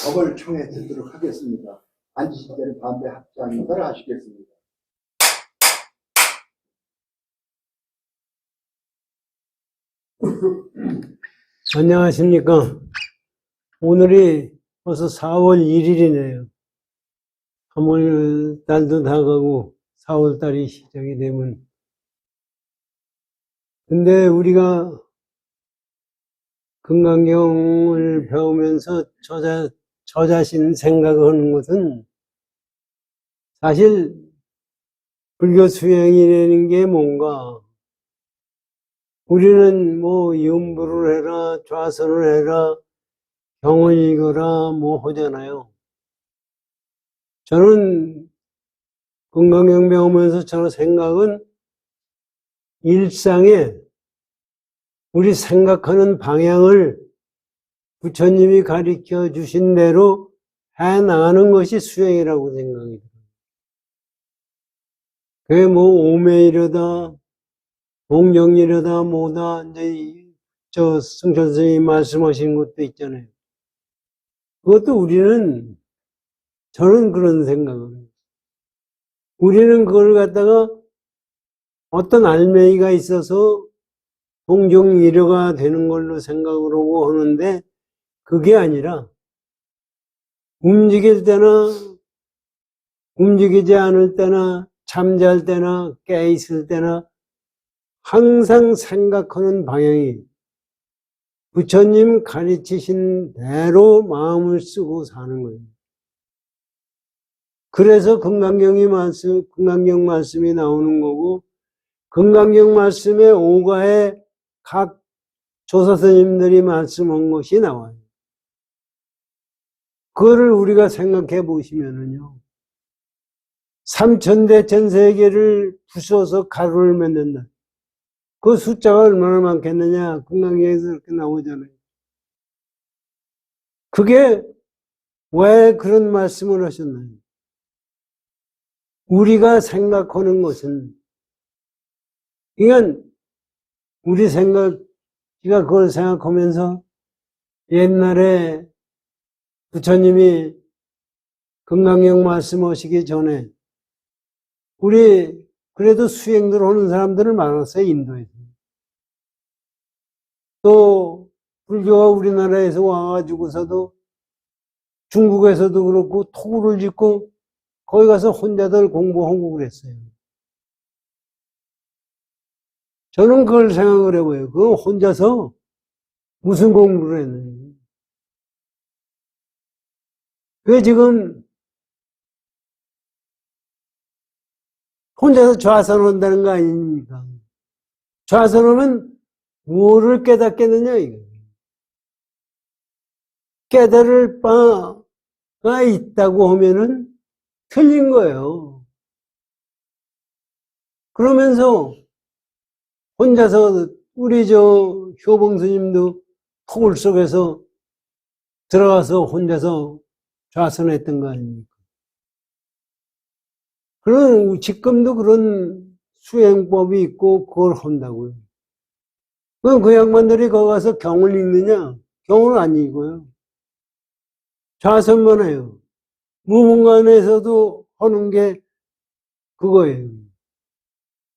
법을 청해 듣도록 하겠습니다. 앉으신 자리 반대 합장 따라 하시겠습니다. 안녕하십니까. 오늘이 벌써 4월 1일이네요. 3월 달도 다가고 4월 달이 시작이 되면. 근데 우리가 금강경을 배우면서 저 자신 생각하는 것은 사실 불교 수행이라는 게 뭔가 우리는 뭐 염불을 해라, 좌선을 해라, 경을 읽어라, 뭐 하잖아요. 저는 금강경 배우면서 저는 생각은 일상에 우리 생각하는 방향을 부처님이 가르쳐 주신 대로 해 나가는 것이 수행이라고 생각이 들어요. 그게 뭐 오매이려다, 동정이려다, 뭐다, 이제 저 승천 선생님이 말씀하신 것도 있잖아요. 그것도 저는 그런 생각을 해요. 우리는 그걸 갖다가 어떤 알맹이가 있어서 동정이려가 되는 걸로 생각을 하고 하는데 그게 아니라 움직일 때나 움직이지 않을 때나 잠잘 때나 깨 있을 때나 항상 생각하는 방향이 부처님 가르치신 대로 마음을 쓰고 사는 거예요. 그래서 금강경 말씀이 나오는 거고, 금강경 말씀에 오가에 각 조사스님들이 말씀한 것이 나와요. 그거를 우리가 생각해 보시면은요, 삼천대 전세계를 부숴서 가루를 만든다. 그 숫자가 얼마나 많겠느냐, 금강경에서 이렇게 나오잖아요. 그게 왜 그런 말씀을 하셨나요? 우리가 생각하는 것은, 그러니까 우리가 그걸 생각하면서 옛날에 부처님이 금강경 말씀하시기 전에 우리 그래도 수행들 하는 사람들을 많았어요, 인도에서. 또 불교가 우리나라에서 와가지고서도 중국에서도 그렇고 토구를 짓고 거기 가서 혼자들 공부하고 그랬어요. 저는 그걸 생각을 해봐요. 그 혼자서 무슨 공부를 했느냐. 그 지금 혼자서 좌선한다는 거 아닙니까? 좌선하면 뭐를 깨닫겠느냐, 이거. 깨달을 바가 있다고 하면은 틀린 거예요. 그러면서 혼자서 우리 효봉 스님도 토굴 속에서 들어가서 혼자서 좌선했던 거 아닙니까? 지금도 그런 수행법이 있고 그걸 한다고요. 그럼 그 양반들이 거기 가서 경을 읽느냐? 경을 안 읽어요. 좌선만 해요. 무문관에서도 하는 게 그거예요.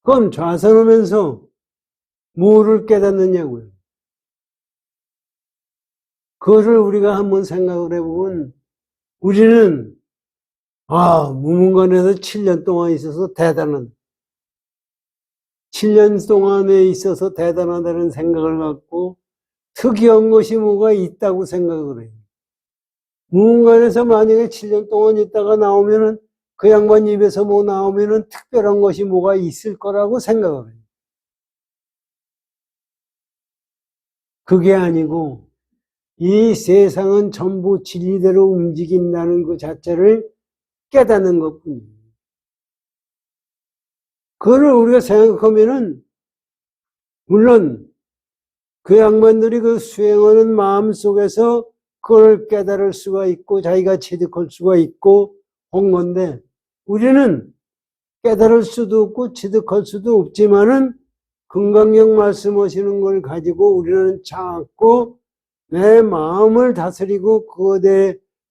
그럼 좌선하면서 뭐를 깨닫느냐고요. 그거를 우리가 한번 생각을 해보면 우리는 무문관에서 7년 동안 있어서 7년 동안에 있어서 대단하다는 생각을 갖고 특이한 것이 뭐가 있다고 생각을 해요. 무문관에서 만약에 7년 동안 있다가 나오면은 그 양반 입에서 뭐 나오면은 특별한 것이 뭐가 있을 거라고 생각을 해요. 그게 아니고 이 세상은 전부 진리대로 움직인다는 그 자체를 깨닫는 것뿐이에요. 그걸 우리가 생각하면은 물론 그 양반들이 그 수행하는 마음 속에서 그걸 깨달을 수가 있고 자기가 취득할 수가 있고 한 건데 우리는 깨달을 수도 없고 취득할 수도 없지만은 금강경 말씀하시는 걸 가지고 우리는 자꾸 내 마음을 다스리고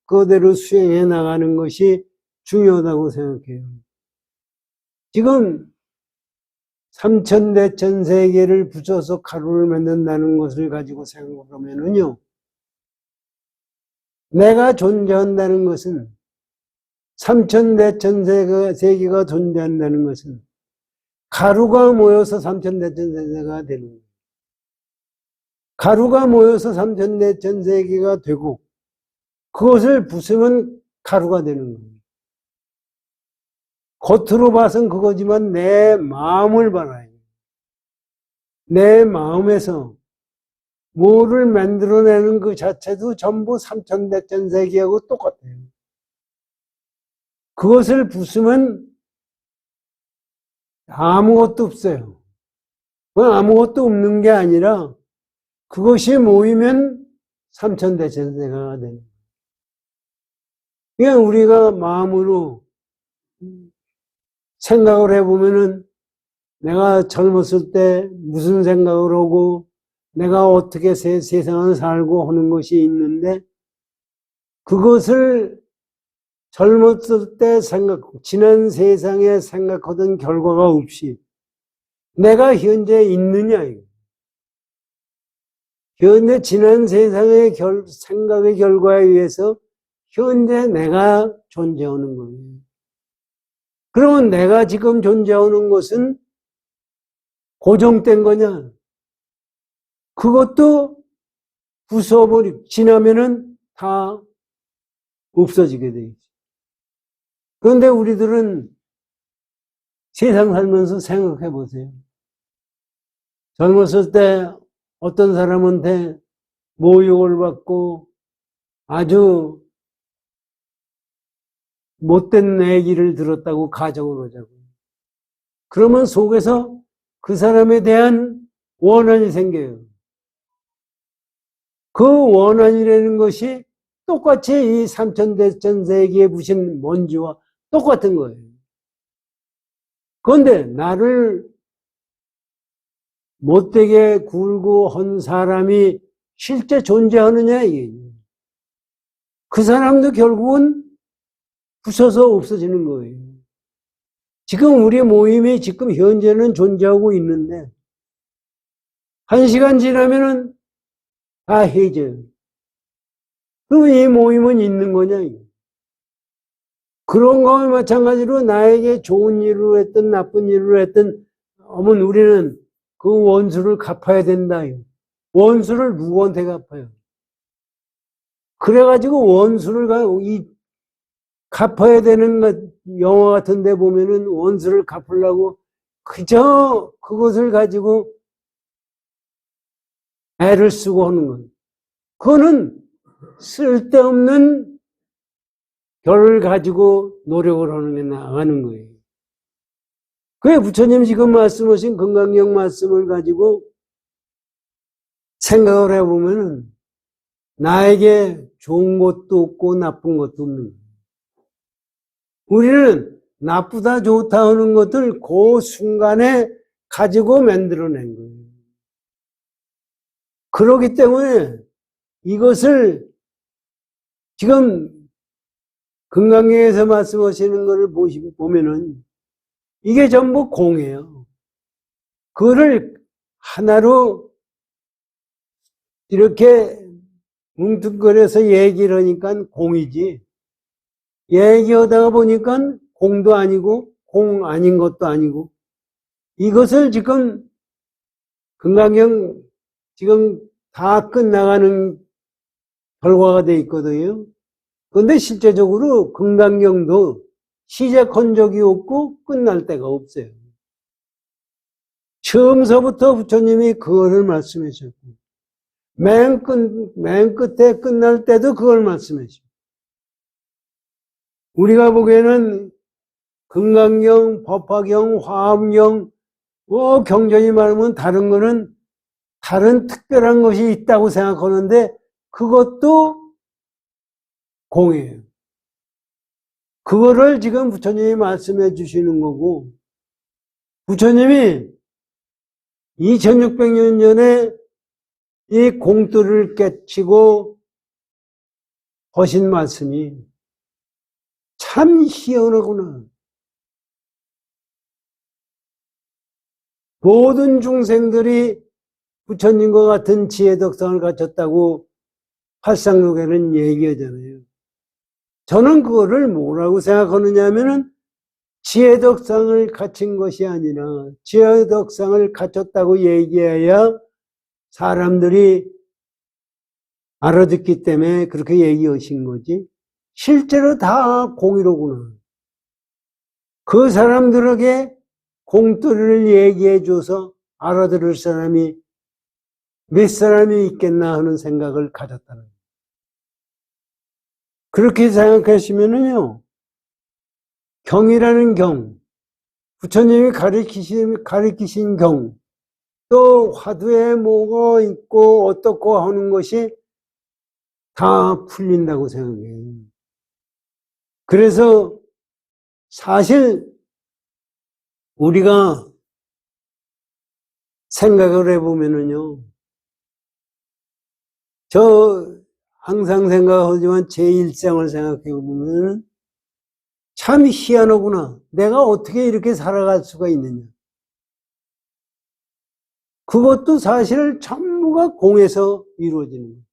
그대로 수행해 나가는 것이 중요하다고 생각해요. 지금 삼천대천 세계를 붙여서 가루를 만든다는 것을 가지고 생각하면은요, 내가 존재한다는 것은, 삼천대천 세계가 존재한다는 것은 가루가 모여서 삼천대천 세계가 되는 거예요. 가루가 모여서 삼천대천 세계가 되고 그것을 부수면 가루가 되는 거예요. 겉으로 봐선 그거지만 내 마음을 봐라요. 내 마음에서 뭐를 만들어내는 그 자체도 전부 삼천대천 세계하고 똑같아요. 그것을 부수면 아무것도 없어요. 아무것도 없는 게 아니라 그것이 모이면 삼천대천 세계가 되는 거예요. 그러니까 우리가 마음으로 생각을 해보면은 내가 젊었을 때 무슨 생각을 하고 내가 어떻게 세상을 살고 하는 것이 있는데 그것을 젊었을 때 지난 세상에 생각하던 결과가 없이 내가 현재 있느냐, 이거. 현재 지난 세상의 생각의 결과에 의해서 현재 내가 존재하는 거예요. 그러면 내가 지금 존재하는 것은 고정된 거냐? 그것도 지나면은 다 없어지게 돼 있죠. 그런데 우리들은 세상 살면서 생각해 보세요. 젊었을 때 어떤 사람한테 모욕을 받고 아주 못된 얘기를 들었다고 가정을 하자고. 그러면 속에서 그 사람에 대한 원한이 생겨요. 그 원한이라는 것이 똑같이 이 삼천대천 세계에 부신 먼지와 똑같은 거예요. 그런데 나를 못되게 굴고 한 사람이 실제 존재하느냐, 이게. 그 사람도 결국은 부서서 없어지는 거예요. 지금 우리 모임이 지금 현재는 존재하고 있는데, 1시간 지나면은 다 해져요. 그럼 이 모임은 있는 거냐, 이게. 그런 거와 마찬가지로 나에게 좋은 일을 했든 나쁜 일을 했든, 어머니 우리는 그 원수를 갚아야 된다. 원수를 누구한테 갚아요? 그래가지고 원수를 갚아야 되는 것, 영화 같은 데 보면은 원수를 갚으려고 그저 그것을 가지고 애를 쓰고 하는 것. 그거는 쓸데없는 결을 가지고 노력을 하는 게 나가는 거예요. 그게 부처님 지금 말씀하신 건강경 말씀을 가지고 생각을 해보면은 나에게 좋은 것도 없고 나쁜 것도 없는 거예요. 우리는 나쁘다 좋다 하는 것들 그 순간에 가지고 만들어낸 거예요. 그렇기 때문에 이것을 지금 건강경에서 말씀하시는 것을 보면은 이게 전부 공이에요. 그거를 하나로 이렇게 뭉뚱거려서 얘기를 하니까 공이지. 얘기하다가 보니까 공도 아니고 공 아닌 것도 아니고 이것을 지금 건강경 지금 다 끝나가는 결과가 돼 있거든요. 그런데 실제적으로 건강경도 시작한 적이 없고 끝날 때가 없어요. 처음서부터 부처님이 그거를 말씀해 주셨고 맨 끝에 끝날 때도 그걸 말씀해 주셨고 우리가 보기에는 건강경, 법화경, 화엄경 경전이 말하면 다른 거는 다른 특별한 것이 있다고 생각하는데 그것도 공이에요. 그거를 지금 부처님이 말씀해 주시는 거고 부처님이 2600년 전에 이 공들을 깨치고 하신 말씀이 참 희한하구나. 모든 중생들이 부처님과 같은 지혜덕상을 갖췄다고 활상록에는 얘기하잖아요. 저는 그거를 뭐라고 생각하느냐 하면은 지혜덕상을 갖춘 것이 아니라 지혜덕상을 갖췄다고 얘기해야 사람들이 알아듣기 때문에 그렇게 얘기하신 거지. 실제로 다 공의로구나. 그 사람들에게 공도리를 얘기해 줘서 알아들을 사람이 몇 사람이 있겠나 하는 생각을 가졌다는 거예요. 그렇게 생각하시면은요, 경이라는 경, 부처님이 가르치신 경, 또 화두에 뭐가 있고 어떻고 하는 것이 다 풀린다고 생각해요. 그래서 사실 우리가 생각을 해보면은요, 저 항상 생각하지만 제 일생을 생각해 보면 참 희한하구나. 내가 어떻게 이렇게 살아갈 수가 있느냐. 그것도 사실 전부가 공에서 이루어지는 거예요.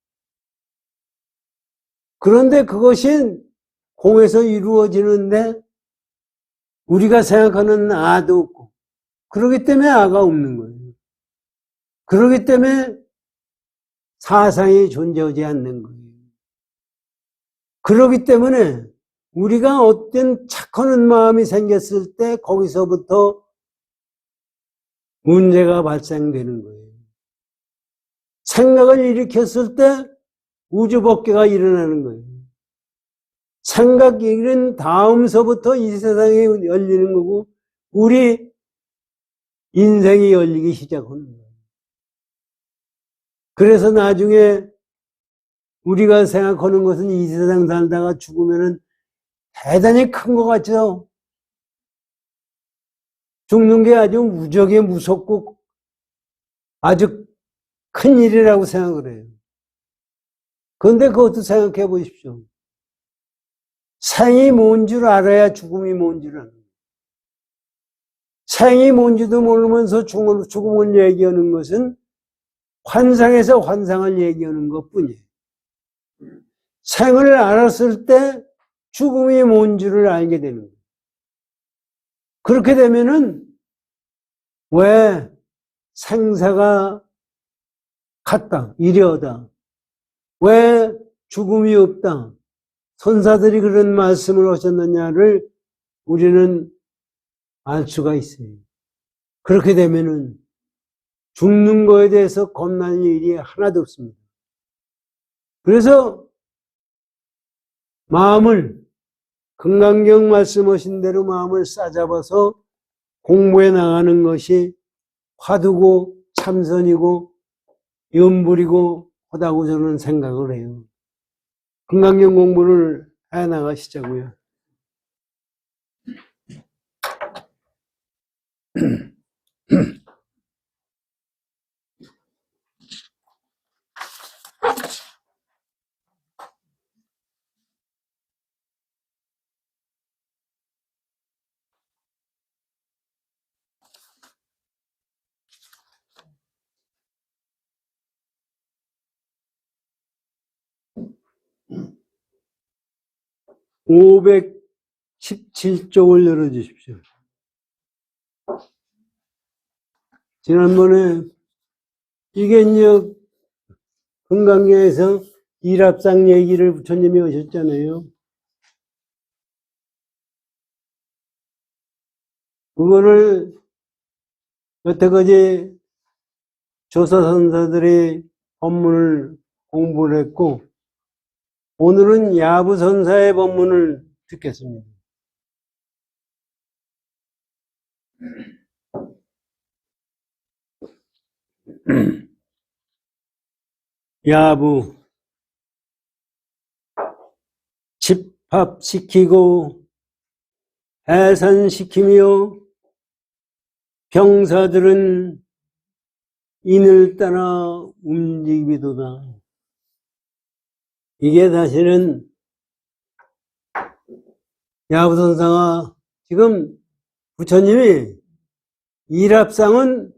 그런데 그것이 공에서 이루어지는데 우리가 생각하는 아도 없고, 그렇기 때문에 아가 없는 거예요. 그렇기 때문에 사상이 존재하지 않는 거예요. 그렇기 때문에 우리가 어떤 착하는 마음이 생겼을 때 거기서부터 문제가 발생되는 거예요. 생각을 일으켰을 때 우주법계가 일어나는 거예요. 생각 일은 다음서부터 이 세상이 열리는 거고 우리 인생이 열리기 시작하는 거예요. 그래서 나중에 우리가 생각하는 것은 이 세상 살다가 죽으면은 대단히 큰 것 같죠? 죽는 게 아주 무지하게 무섭고 아주 큰 일이라고 생각을 해요. 그런데 그것도 생각해 보십시오. 생이 뭔 줄 알아야 죽음이 뭔 줄 아는 거예요. 생이 뭔지도 모르면서 죽음을 얘기하는 것은 환상에서 환상을 얘기하는 것뿐이에요. 생을 알았을 때 죽음이 뭔 줄을 알게 되는 거예요. 그렇게 되면은 왜 생사가 같다, 이려다, 왜 죽음이 없다, 선사들이 그런 말씀을 하셨느냐를 우리는 알 수가 있어요. 그렇게 되면은 죽는 거에 대해서 겁나는 일이 하나도 없습니다. 그래서 마음을 금강경 말씀하신 대로 마음을 싸잡아서 공부해 나가는 것이 화두고 참선이고 염불이고 하다고 저는 생각을 해요. 금강경 공부를 해 나가시자고요. 517쪽을 열어주십시오. 지난번에 이게 이제 금강경에서 일합상 얘기를 부처님이 하셨잖아요. 그거를 여태까지 조사선사들이 법문을 공부를 했고 오늘은 야부선사의 법문을 듣겠습니다. 야부 집합시키고 해산시키며 병사들은 인을 따라 움직이도다. 이게 사실은 야부선사가 지금 부처님이 일합상은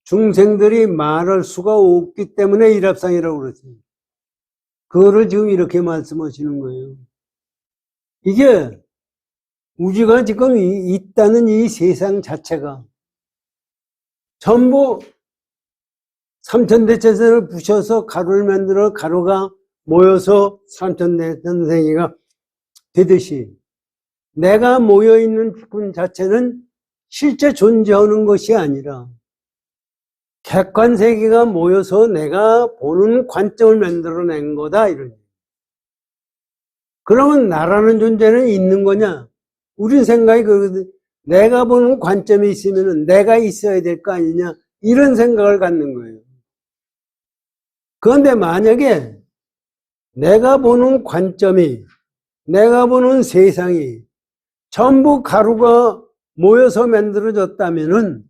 중생들이 말할 수가 없기 때문에 일합상이라고 그랬어요. 그거를 지금 이렇게 말씀하시는 거예요. 이게 우주가 지금 있다는 이 세상 자체가 전부 삼천대천세를 부셔서 가루를 만들어 가루가 모여서 삼천대천세계가 되듯이 내가 모여있는 분 자체는 실제 존재하는 것이 아니라 객관세계가 모여서 내가 보는 관점을 만들어낸 거다 이런. 그러면 나라는 존재는 있는 거냐? 우리 생각이 그러거든. 내가 보는 관점이 있으면 내가 있어야 될 거 아니냐? 이런 생각을 갖는 거예요. 그런데 만약에 내가 보는 관점이, 내가 보는 세상이 전부 가루가 모여서 만들어졌다면은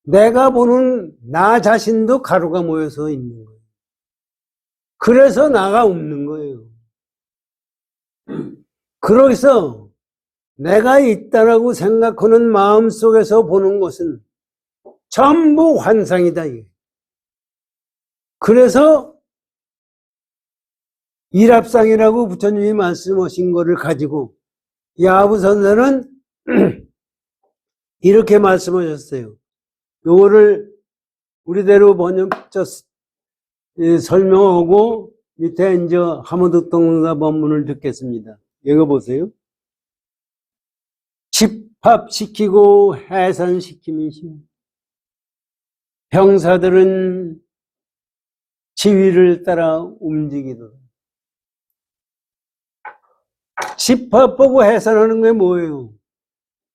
내가 보는 나 자신도 가루가 모여서 있는 거예요. 그래서 나가 없는 거예요. 그래서 내가 있다라고 생각하는 마음 속에서 보는 것은 전부 환상이다. 그래서 일합상이라고 부처님이 말씀하신 것을 가지고 야부선사는 이렇게 말씀하셨어요. 요거를 우리대로 설명하고 밑에 이제 하무득동사 법문을 듣겠습니다. 읽어보세요. 집합시키고 해산시킴이시오. 병사들은 지위를 따라 움직이도록. 집합하고 해산하는 게 뭐예요?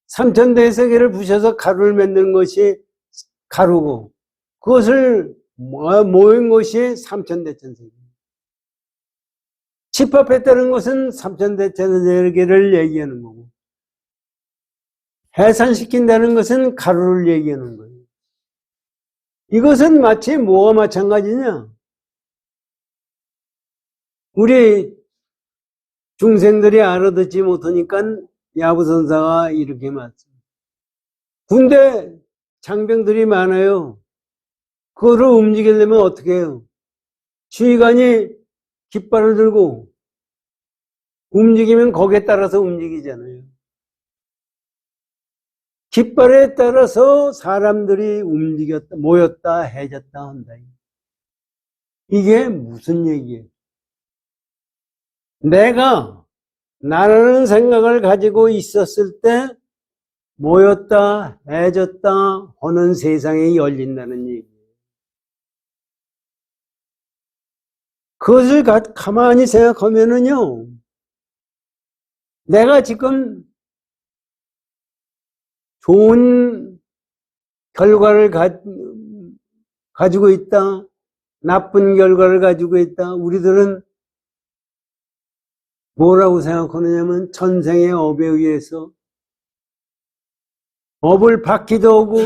삼천대세계를 부셔서 가루를 만드는 것이 가루고 그것을 모인 것이 삼천대천세계. 집합했다는 것은 삼천대천세계를 얘기하는 거고 해산시킨다는 것은 가루를 얘기하는 거예요. 이것은 마치 뭐와 마찬가지냐? 우리 중생들이 알아듣지 못하니까 야부선사가 이렇게 말씀. 군대 장병들이 많아요. 그거를 움직이려면 어떻게 해요? 지휘관이 깃발을 들고 움직이면 거기에 따라서 움직이잖아요. 깃발에 따라서 사람들이 움직였다, 모였다, 해졌다 한다. 이게 무슨 얘기예요? 내가 나라는 생각을 가지고 있었을 때 모였다, 해졌다 하는 세상이 열린다는 얘기예요. 그것을 가만히 생각하면은요, 내가 지금 좋은 결과를 가지고 있다, 나쁜 결과를 가지고 있다. 우리들은 뭐라고 생각하느냐면 천생의 업에 의해서 업을 받기도 하고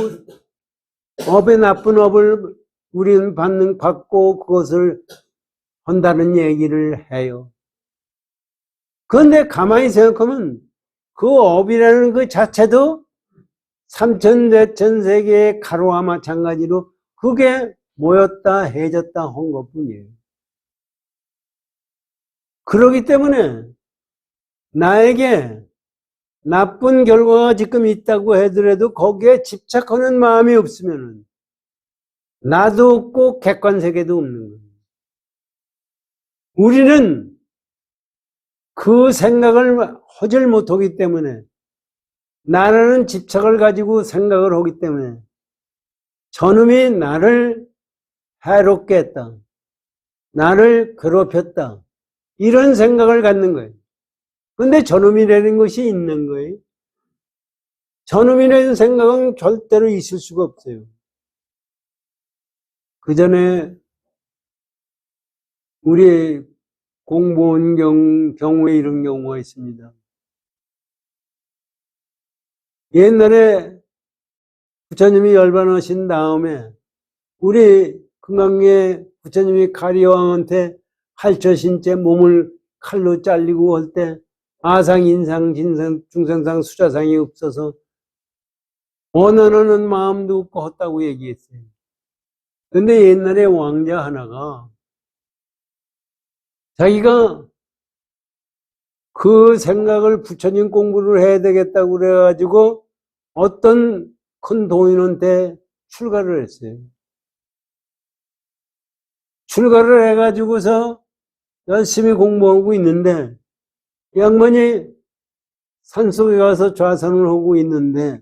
업의 나쁜 업을 우리는 받고 그것을 한다는 얘기를 해요. 그런데 가만히 생각하면 그 업이라는 그 자체도 삼천대천세계의 가루와 마찬가지로 그게 모였다 해졌다 한 것뿐이에요. 그렇기 때문에 나에게 나쁜 결과가 지금 있다고 하더라도 거기에 집착하는 마음이 없으면 나도 없고 객관세계도 없는 거예요. 우리는 그 생각을 하질 못하기 때문에 나라는 집착을 가지고 생각을 하기 때문에 저놈이 나를 해롭게 했다. 나를 괴롭혔다. 이런 생각을 갖는 거예요. 근데 저놈이라는 것이 있는 거예요. 저놈이라는 생각은 절대로 있을 수가 없어요. 그 전에 우리 공부한 경우에 이런 경우가 있습니다. 옛날에 부처님이 열반하신 다음에 우리 금강에 부처님이 가리왕한테 팔처신체 몸을 칼로 잘리고 할 때 아상, 인상, 진상, 중상상, 수자상이 없어서 원한하는 마음도 없고 헛다고 얘기했어요. 근데 옛날에 왕자 하나가 자기가 그 생각을 부처님 공부를 해야 되겠다고 그래가지고 어떤 큰 도인한테 출가를 했어요. 출가를 해가지고서 열심히 공부하고 있는데 이 양반이 산속에 가서 좌선을 하고 있는데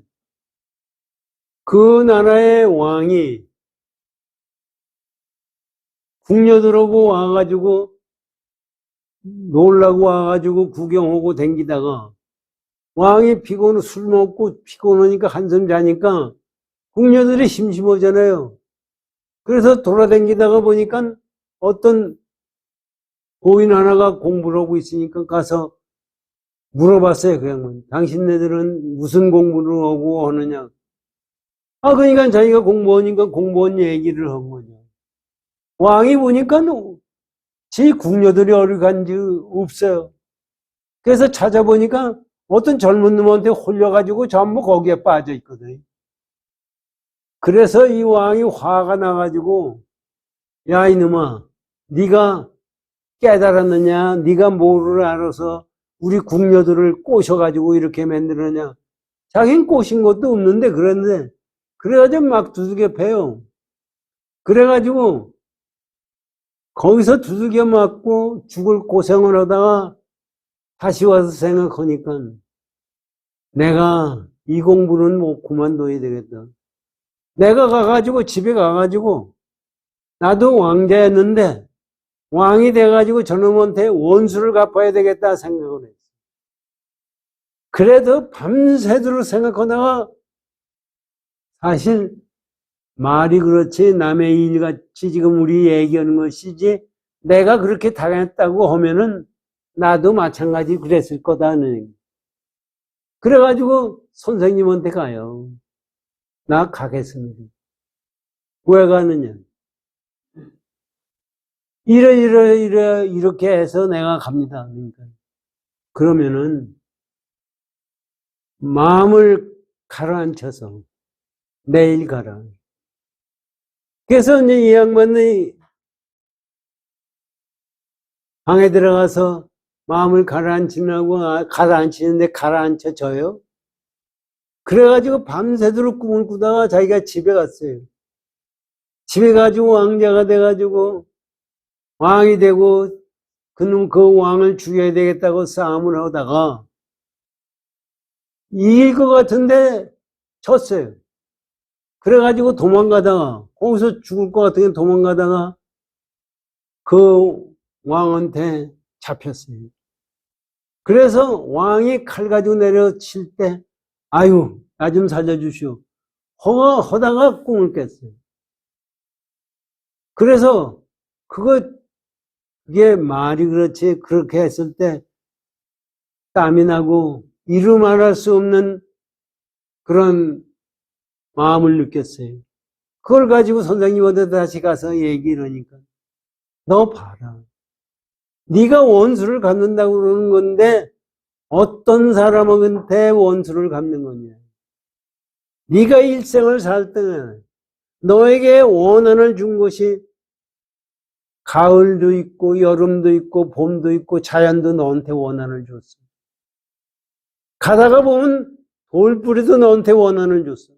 그 나라의 왕이 궁녀들하고 와가지고 놀라고 와가지고 구경하고 댕기다가 왕이 술 먹고 피곤하니까 한숨 자니까 궁녀들이 심심하잖아요. 그래서 돌아다니다가 보니까 어떤 고인 하나가 공부를 하고 있으니까 가서 물어봤어요. 그 양반. 당신네들은 무슨 공부를 하고 하느냐. 그러니까 자기가 공부하니까 공부한 얘기를 한 거죠. 왕이 보니까 제 궁녀들이 어디 간지 없어요. 그래서 찾아보니까 어떤 젊은 놈한테 홀려가지고 전부 거기에 빠져 있거든요. 그래서 이 왕이 화가 나가지고 야 이놈아 네가 깨달았느냐 네가 뭐를 알아서 우리 궁녀들을 꼬셔가지고 이렇게 만들었냐. 자기는 꼬신 것도 없는데 그랬는데 그래가지고 막 두들겨 패요. 그래가지고 거기서 두들겨 맞고 죽을 고생을 하다가 다시 와서 생각하니까 내가 이 공부는 뭐 그만둬야 되겠다. 내가 가가지고 집에 가가지고 나도 왕자였는데 왕이 돼가지고 저놈한테 원수를 갚아야 되겠다 생각을 했어. 그래도 밤새도록 생각하다가 사실 말이 그렇지 남의 일같이 지금 우리 얘기하는 것이지 내가 그렇게 당했다고 하면은 나도 마찬가지 그랬을 거다는. 그래가지고 선생님한테 가요. 나 가겠습니다. 왜 가느냐. 이렇게 해서 내가 갑니다. 그러니까. 그러면은 마음을 가라앉혀서 내일 가라. 그래서 이제 이 양반이 방에 들어가서 마음을 가라앉히는데 가라앉혀져요. 그래가지고 밤새도록 꿈을 꾸다가 자기가 집에 갔어요. 집에 가지고 왕자가 돼가지고 왕이 되고 그놈 그 왕을 죽여야 되겠다고 싸움을 하다가 이길 것 같은데 졌어요. 그래가지고 도망가다가 거기서 죽을 것 같으니 도망가다가 그 왕한테 잡혔어요. 그래서 왕이 칼 가지고 내려칠 때 아유 나 좀 살려주시오. 허다가 꿈을 깼어요. 그래서 그게 말이 그렇지 그렇게 했을 때 땀이 나고 이루 말할 수 없는 그런 마음을 느꼈어요. 그걸 가지고 선생님한테 다시 가서 얘기를 하니까 너 봐라. 네가 원수를 갚는다고 그러는 건데 어떤 사람한테 원수를 갚는 거냐. 네가 일생을 살 동안 너에게 원한을 준 것이 가을도 있고 여름도 있고 봄도 있고 자연도 너한테 원한을 줬어. 가다가 보면 돌뿌리도 너한테 원한을 줬어.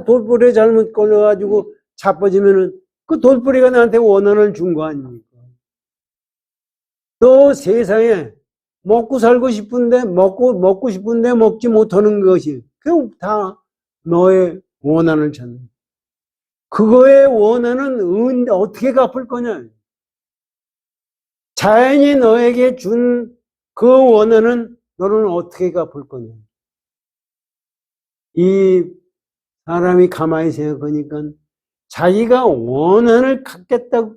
돌뿌리에 잘못 걸려가지고 자빠지면은 그 돌뿌리가 나한테 원한을 준 거 아닙니까? 또 세상에 먹고 살고 싶은데 먹고 싶은데 먹지 못하는 것이 그냥 다 너의 원한을 찾는. 그거의 원한은 어떻게 갚을 거냐? 자연이 너에게 준 그 원한은 너는 어떻게 갚을 거냐? 이 사람이 가만히 생각하니까 자기가 원한을 갖겠다고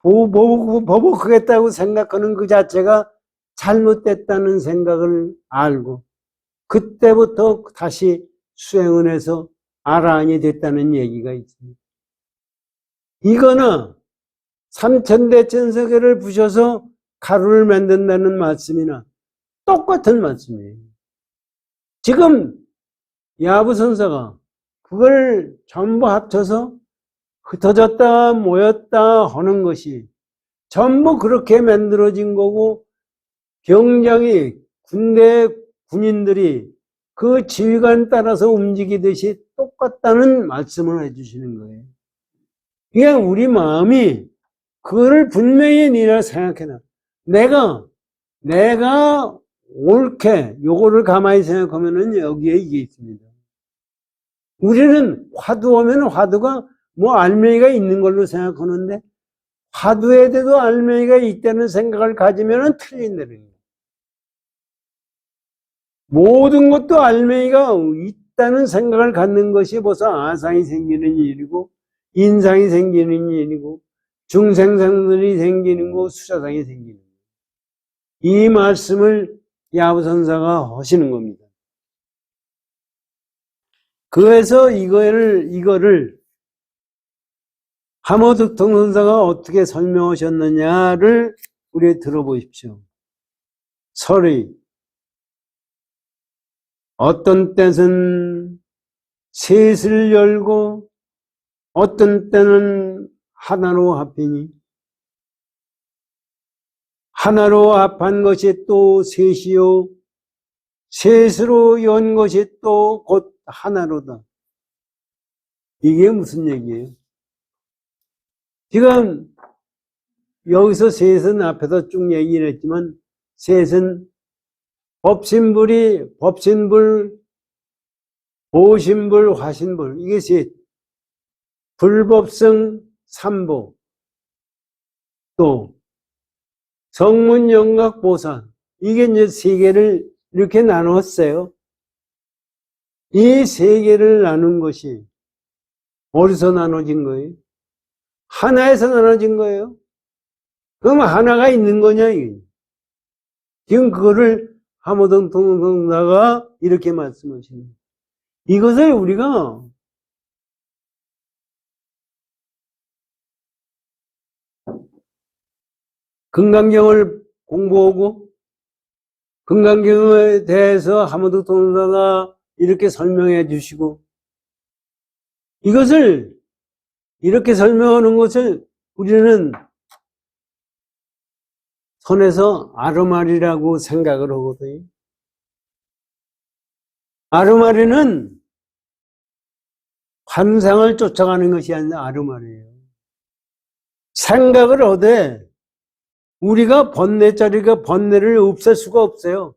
보복하겠다고 생각하는 그 자체가 잘못됐다는 생각을 알고 그때부터 다시 수행을 해서 아라한이 됐다는 얘기가 있습니다. 이거는 삼천대천세계를 부셔서 가루를 만든다는 말씀이나 똑같은 말씀이에요. 지금 야부선사가 그걸 전부 합쳐서 흩어졌다 모였다 하는 것이 전부 그렇게 만들어진 거고, 병장이 군대 군인들이 그 지휘관 따라서 움직이듯이 똑같다는 말씀을 해주시는 거예요. 이게 우리 마음이 그거를 분명히 니라 생각해놔. 내가 옳게 요거를 가만히 생각하면은 여기에 이게 있습니다. 우리는 화두 오면 화두가 뭐 알맹이가 있는 걸로 생각하는데, 화두에 대도 알맹이가 있다는 생각을 가지면은 틀린다는 거예요. 모든 것도 알맹이가 있다는 생각을 갖는 것이 벌써 아상이 생기는 일이고, 인상이 생기는 일이고, 중생상들이 생기는 거, 수자상이 생기는 거예요. 이 말씀을 야부선사가 하시는 겁니다. 그래서 이거를 하모득통선사가 어떻게 설명하셨느냐를 우리 들어보십시오. 설의. 어떤 때는 셋을 열고 어떤 때는 하나로 합히니, 하나로 합한 것이 또 셋이요, 셋으로 연 것이 또 곧 하나로다. 이게 무슨 얘기예요? 지금 여기서 셋은 앞에서 쭉 얘기를 했지만, 셋은 법신불, 보신불, 화신불, 이게 셋. 불법성 삼보, 또 성문영각 보산, 이게 이제 세 개를 이렇게 나눴어요. 이 세 개를 나눈 것이 어디서 나눠진 거예요? 하나에서 나눠진 거예요. 그럼 하나가 있는 거냐, 이게. 지금 그거를 하모등통성사가 이렇게 말씀하시는 거예요. 이것을 우리가 금강경을 공부하고 금강경에 대해서 하모득통사가 이렇게 설명해 주시고, 이것을 이렇게 설명하는 것을 우리는 선에서 아르마리라고 생각을 하거든요. 아르마리는 환상을 쫓아가는 것이 아니라 아르마리예요. 생각을 하되 우리가 번뇌자리가 번뇌를 없앨 수가 없어요.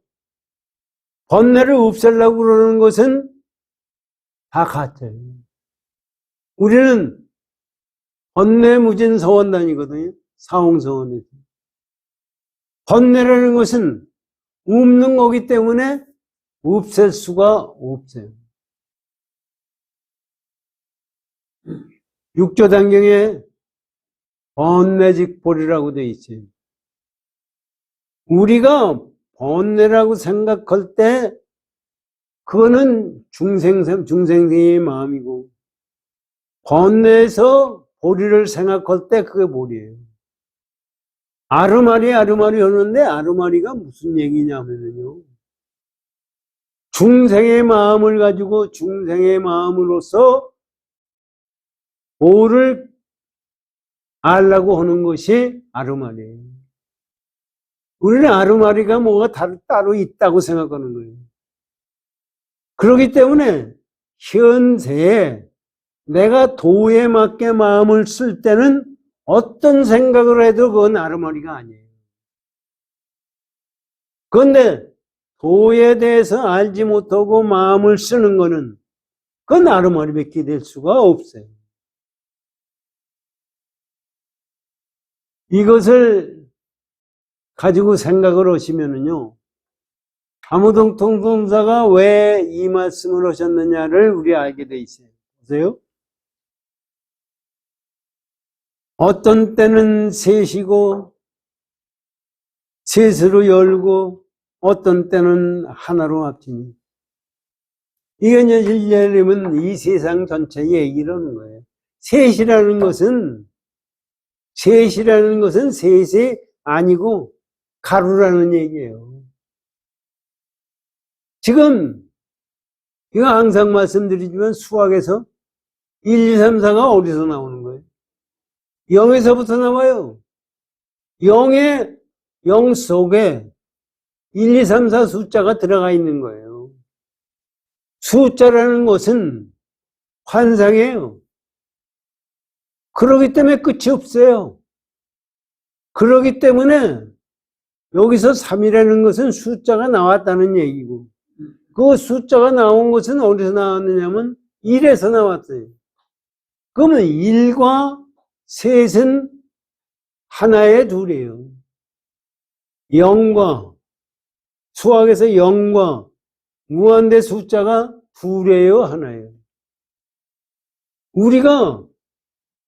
번뇌를 없애려고 그러는 것은 다 가짜예요. 우리는 번뇌무진 서원단이거든요. 사홍서원에서. 번뇌라는 것은 없는 거기 때문에 없앨 수가 없어요. 육조단경에 번뇌직볼이라고 되어 있어요. 우리가 번뇌라고 생각할 때 그거는 중생의 마음이고, 번뇌에서 보리를 생각할 때 그게 보리예요. 아르마리 하는데 아르마리가 무슨 얘기냐면요, 중생의 마음을 가지고 중생의 마음으로서 보를 알라고 하는 것이 아르마리예요. 우리는 아르마리가 뭐가 따로 있다고 생각하는 거예요. 그렇기 때문에 현세에 내가 도에 맞게 마음을 쓸 때는 어떤 생각을 해도 그건 아르마리가 아니에요. 그런데 도에 대해서 알지 못하고 마음을 쓰는 거는 그건 아르마리밖에 될 수가 없어요. 이것을 가지고 생각을 하시면은요, 하모등통성사가 왜 이 말씀을 하셨느냐를 우리 알게 돼 있어요. 보세요. 어떤 때는 셋이고 셋으로 열고 어떤 때는 하나로 합치니, 이게 이제 일례하면 이 세상 전체 얘기를 하는 거예요. 셋이라는 것은 셋이라는 것은 셋이 아니고 가루라는 얘기예요. 지금 이거 항상 말씀드리지만 수학에서 1, 2, 3, 4가 어디서 나오는 거예요? 0에서부터 나와요. 0 속에 1, 2, 3, 4 숫자가 들어가 있는 거예요. 숫자라는 것은 환상이에요. 그러기 때문에 끝이 없어요. 그러기 때문에 여기서 3이라는 것은 숫자가 나왔다는 얘기고, 그 숫자가 나온 것은 어디서 나왔느냐면 1에서 나왔어요. 그러면 1과 셋은 하나의 둘이에요. 0과, 수학에서 0과 무한대 숫자가 둘이에요, 하나예요. 우리가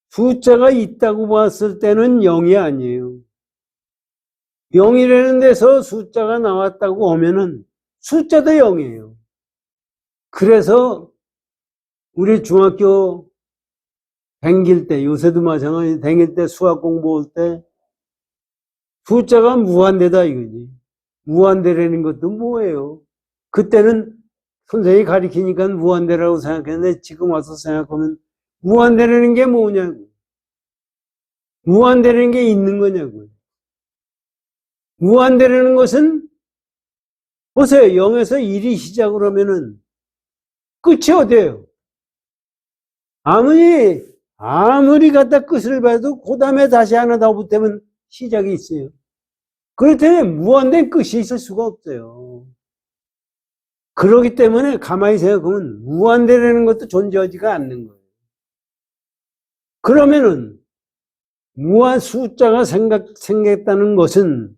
숫자가 있다고 봤을 때는 0이 아니에요. 0이라는 데서 숫자가 나왔다고 하면은 숫자도 0이에요. 그래서 우리 중학교 다닐 때, 요새도 마찬가지 다닐 때 수학 공부할 때 숫자가 무한대다 이거지. 무한대라는 것도 뭐예요? 그때는 선생님이 가르치니까 무한대라고 생각했는데 지금 와서 생각하면 무한대라는 게 뭐냐고. 무한대라는 게 있는 거냐고요. 무한대라는 것은 보세요. 0에서 1이 시작을 하면은 끝이 어디예요? 아무리 갖다 끝을 봐도 그 다음에 다시 하나 더 붙으면 시작이 있어요. 그렇다면 무한된 끝이 있을 수가 없어요. 그렇기 때문에 가만히 생각하면 무한대라는 것도 존재하지가 않는 거예요. 그러면은 무한 숫자가 생겼다는 것은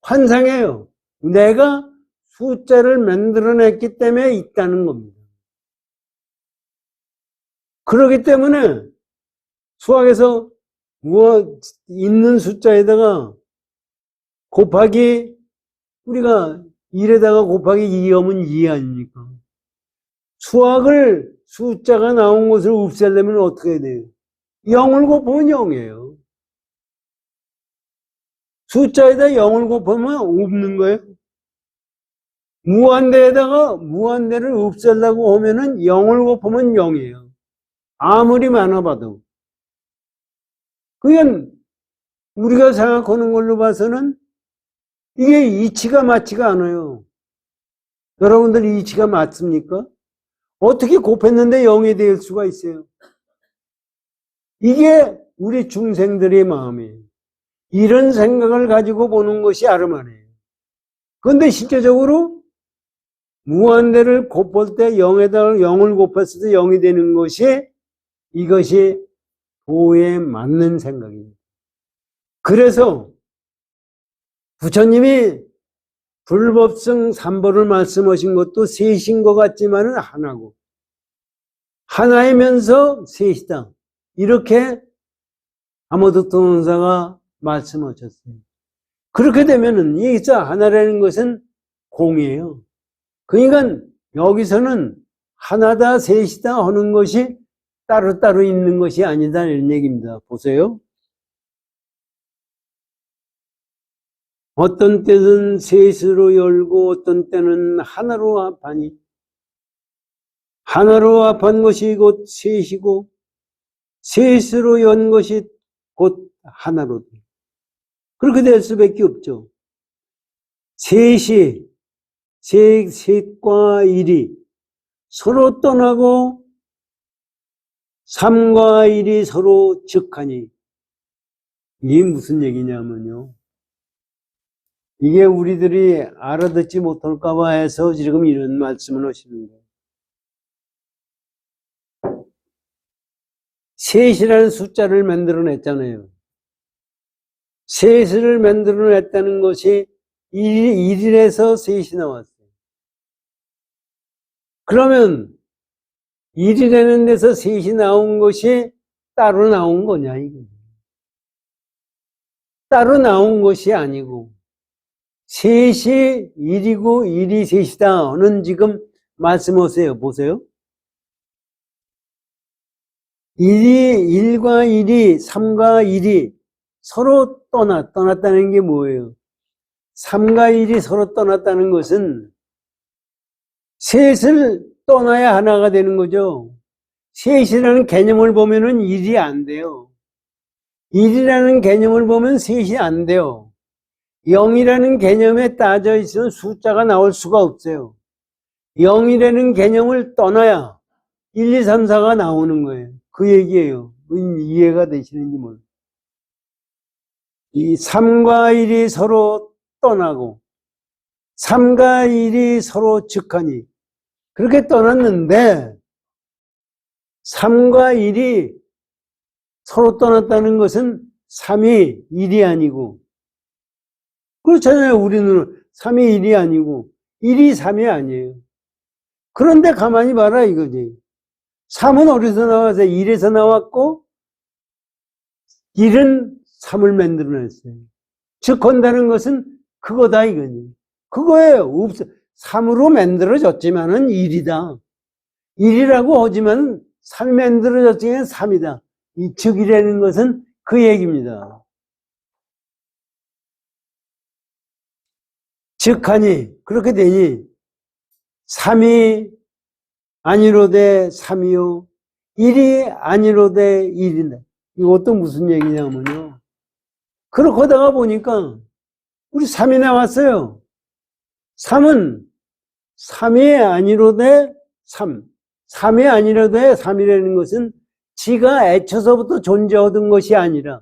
환상이에요. 내가 숫자를 만들어냈기 때문에 있다는 겁니다. 그렇기 때문에 수학에서 있는 숫자에다가 곱하기, 우리가 1에다가 곱하기 2하면 2 아닙니까? 수학을 숫자가 나온 것을 없애려면 어떻게 해야 돼요? 0을 곱하면 0이에요. 숫자에다 0을 곱하면 없는 거예요. 무한대에다가 무한대를 없애려고 하면은 0을 곱하면 0이에요. 아무리 많아봐도. 그건 우리가 생각하는 걸로 봐서는 이게 이치가 맞지가 않아요. 여러분들 이치가 맞습니까? 어떻게 곱했는데 0이 될 수가 있어요? 이게 우리 중생들의 마음이에요. 이런 생각을 가지고 보는 것이 아르마네요. 그런데 실제적으로 무한대를 곱할 때 0에다가 0을 곱했을 때 0이 되는 것이 이것이 도에 맞는 생각입니다. 그래서 부처님이 불법성 삼보를 말씀하신 것도 셋인 것 같지만은 하나고, 하나이면서 셋이다. 이렇게 아모토토론사가 말씀하셨어요. 그렇게 되면은 이 하나라는 것은 공이에요. 그러니까 여기서는 하나다 셋이다 하는 것이 따로따로 있는 것이 아니다 이런 얘기입니다. 보세요. 어떤 때는 셋으로 열고 어떤 때는 하나로 합하니, 하나로 합한 것이 곧 셋이고 셋으로 연 것이 곧 하나로 돼. 그렇게 될 수밖에 없죠. 셋과 1이 서로 떠나고 3과 1이 서로 즉하니, 이게 무슨 얘기냐면요, 이게 우리들이 알아듣지 못할까봐 해서 지금 이런 말씀을 하시는 거예요. 셋이라는 숫자를 만들어냈잖아요. 셋을 만들어냈다는 것이 1에서 셋이 나왔어요. 그러면 1이라는 데서 셋이 나온 것이 따로 나온 거냐, 이거. 따로 나온 것이 아니고 셋이 1이고 1이 셋이다는 지금 말씀하세요. 보세요. 1과 1이 3과 1이 서로 떠났다는 게 뭐예요? 삼과 일이 서로 떠났다는 것은 셋을 떠나야 하나가 되는 거죠. 셋이라는 개념을 보면은 일이 안 돼요. 일이라는 개념을 보면 셋이 안 돼요. 0이라는 개념에 따져 있으면 숫자가 나올 수가 없어요. 0이라는 개념을 떠나야 1, 2, 3, 4가 나오는 거예요. 그 얘기예요. 이해가 되시는지 모르겠어요. 이 3과 1이 서로 떠나고 3과 1이 서로 즉하니 그렇게 떠났는데 3과 1이 서로 떠났다는 것은 3이 1이 아니고 그렇잖아요. 우리는 3이 1이 아니고 1이 3이 아니에요. 그런데 가만히 봐라 이거지. 3은 어디서 나와서 1에서 나왔고 1은 3을 만들어냈어요. 즉 한다는 것은 그거다 이거지. 그거예요. 3으로 만들어졌지만은 1이다. 1이라고 하지만 3이 만들어졌지만 3이다. 이 즉이라는 것은 그 얘기입니다. 즉하니 그렇게 되니 3이 아니로되 3이요 1이 아니로되 1이다. 이것도 무슨 얘기냐면요. 그렇게 하다가 보니까 우리 3이 나왔어요. 3은 3이 아니로되 3. 3이 아니로되 3이라는 것은 지가 애초서부터 존재하던 것이 아니라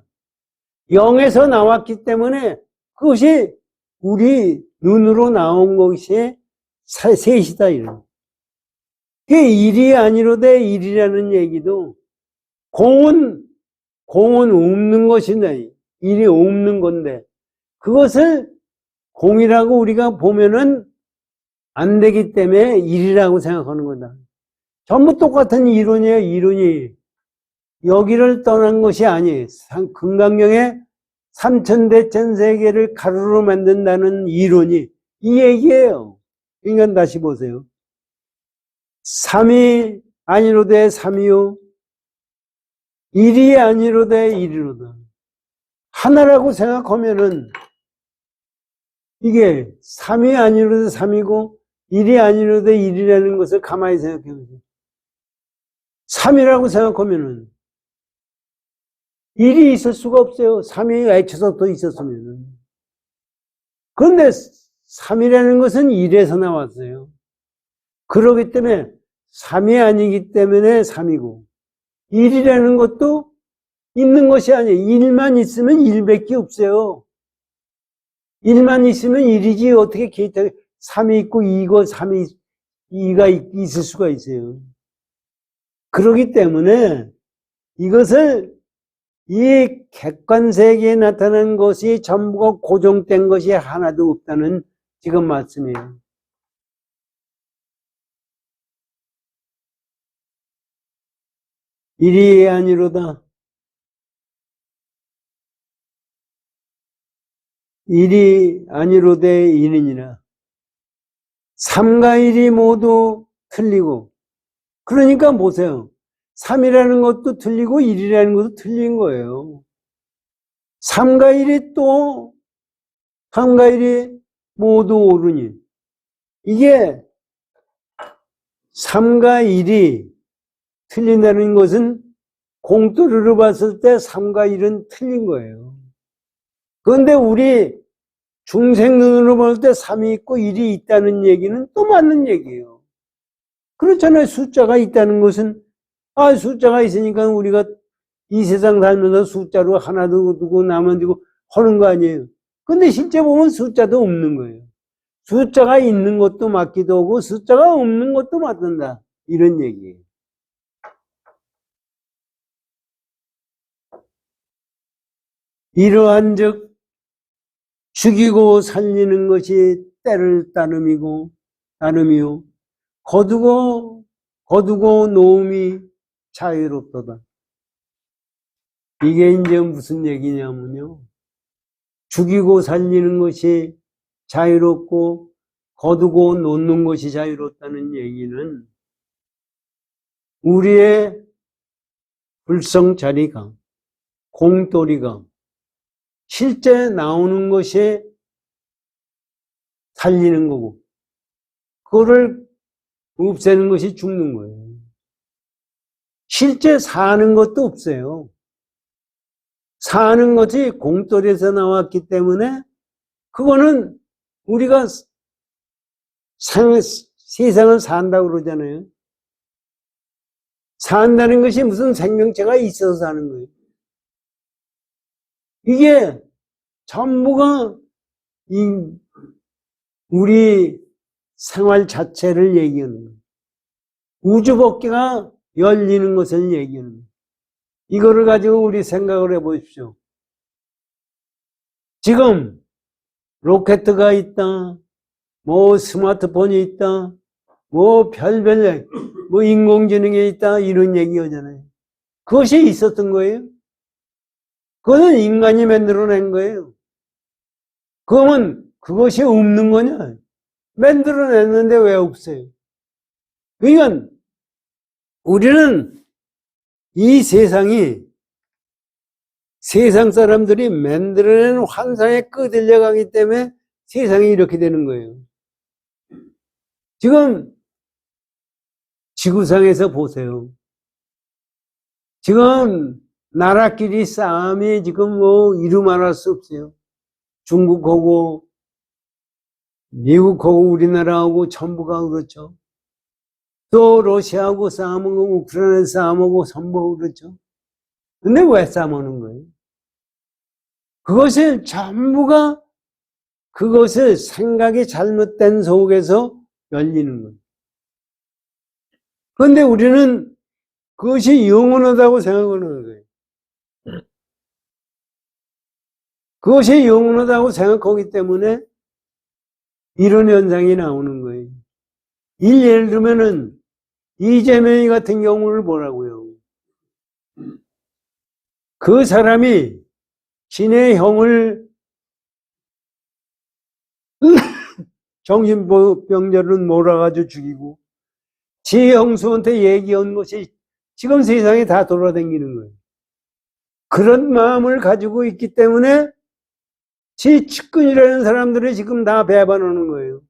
0에서 나왔기 때문에 그것이 우리 눈으로 나온 것이 셋이다 이런. 그게 1이 아니로되 1이라는 얘기도 공은 없는 것이다. 1이 없는 건데 그것을 공이라고 우리가 보면은 안 되기 때문에 1이라고 생각하는 거다. 전부 똑같은 이론이에요. 이론이 여기를 떠난 것이 아니에요. 금강경에 삼천대천세계를 가루로 만든다는 이론이 이 얘기예요. 그러니까 다시 보세요. 3이 아니로되 3이요 1이 아니로되 1이로다. 하나라고 생각하면은 이게 3이 아니로되 3이고 1이 아니로되 1이라는 것을 가만히 생각해 보세요. 3이라고 생각하면은 1이 있을 수가 없어요. 3이 애초서부터 있었으면은. 그런데 3이라는 것은 1에서 나왔어요. 그렇기 때문에 3이 아니기 때문에 3이고 1이라는 것도 있는 것이 아니에요. 1만 있으면 1밖에 없어요. 1만 있으면 1이지 어떻게 개인적으로 3이 있고 2고 3이 2가 있을 수가 있어요. 그렇기 때문에 이것을 이 객관세계에 나타난 것이 전부가 고정된 것이 하나도 없다는 지금 말씀이에요. 일이 아니로다. 일이 아니로되 일이니라. 3과 1이 모두 틀리고 그러니까 보세요. 3이라는 것도 틀리고 1이라는 것도 틀린 거예요. 3과 1이 또 3과 1이 모두 옳으니 이게 3과 1이 틀린다는 것은 공뚜루로 봤을 때 3과 1은 틀린 거예요. 그런데 우리 중생 눈으로 볼 때 3이 있고 1이 있다는 얘기는 또 맞는 얘기예요. 그렇잖아요. 숫자가 있다는 것은 숫자가 있으니까 우리가 이 세상 살면서 숫자로 하나도 두고 나만 두고 하는 거 아니에요. 근데 실제 보면 숫자도 없는 거예요. 숫자가 있는 것도 맞기도 하고 숫자가 없는 것도 맞는다. 이런 얘기예요. 이러한즉 죽이고 살리는 것이 때를 따름이요 거두고 놓음이 자유롭도다. 이게 이제 무슨 얘기냐면요. 죽이고 살리는 것이 자유롭고 거두고 놓는 것이 자유롭다는 얘기는 우리의 불성자리가 공돌이가 실제 나오는 것이 살리는 거고, 그거를 없애는 것이 죽는 거예요. 실제 사는 것도 없어요. 사는 것이 공돌에서 나왔기 때문에 그거는 우리가 세상을 산다고 그러잖아요. 산다는 것이 무슨 생명체가 있어서 사는 거예요. 이게 전부가 우리 생활 자체를 얘기하는 거예요. 우주 법계가 열리는 것을 얘기하는 거예요. 이거를 가지고 우리 생각을 해보십시오. 지금 로켓가 있다, 뭐 스마트폰이 있다, 뭐 별별 뭐 인공지능이 있다, 이런 얘기 하잖아요. 그것이 있었던 거예요. 그것은 인간이 만들어낸 거예요. 그러면 그것이 없는 거냐? 만들어냈는데 왜 없어요? 그러니까 우리는 이 세상이 세상 사람들이 만들어낸 환상에 끄들려 가기 때문에 세상이 이렇게 되는 거예요. 지금 지구상에서 보세요. 지금 나라끼리 싸움이 지금 뭐 이루 말할 수 없어요. 중국하고 미국하고 우리나라하고 전부가 그렇죠. 또 러시아하고 싸움하고 우크라이나 싸움하고 전부 그렇죠. 근데 왜 싸움하는 거예요? 그것이 전부가 그것을 생각이 잘못된 속에서 열리는 거예요. 그런데 우리는 그것이 영원하다고 생각하는 거예요. 그것이 영원하다고 생각하기 때문에 이런 현상이 나오는 거예요. 예를 들면은 이재명이 같은 경우를 보라고요. 그 사람이 신의 형을 정신병자를 몰아가지고 죽이고 지 형수한테 얘기한 것이 지금 세상에 다 돌아다니는 거예요. 그런 마음을 가지고 있기 때문에 지 측근이라는 사람들이 지금 다 배반하는 거예요.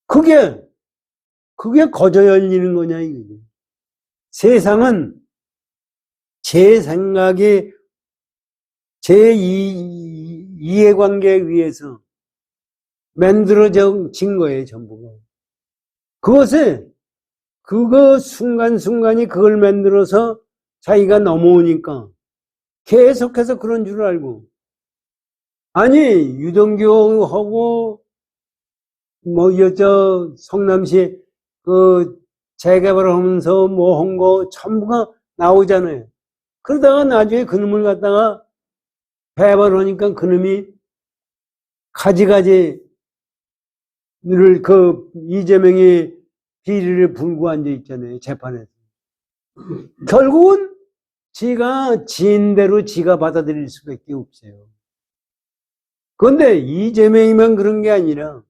그게 거저 열리는 거냐 이거죠. 세상은 제 생각에 제 이해관계에 의해서 만들어진 거예요, 전부가. 그거 순간순간이 그걸 만들어서 자기가 넘어오니까 계속해서 그런 줄 알고. 아니, 유동규하고, 성남시 재개발 하면서 뭐 한 거 전부가 나오잖아요. 그러다가 나중에 그놈을 갖다가 배발하니까 그놈이 가지가지를 이재명이 비리를 불고 앉아 있잖아요, 재판에서. 결국은 지가 지인대로 지가 받아들일 수밖에 없어요. 그런데 이재명이만 그런 게 아니라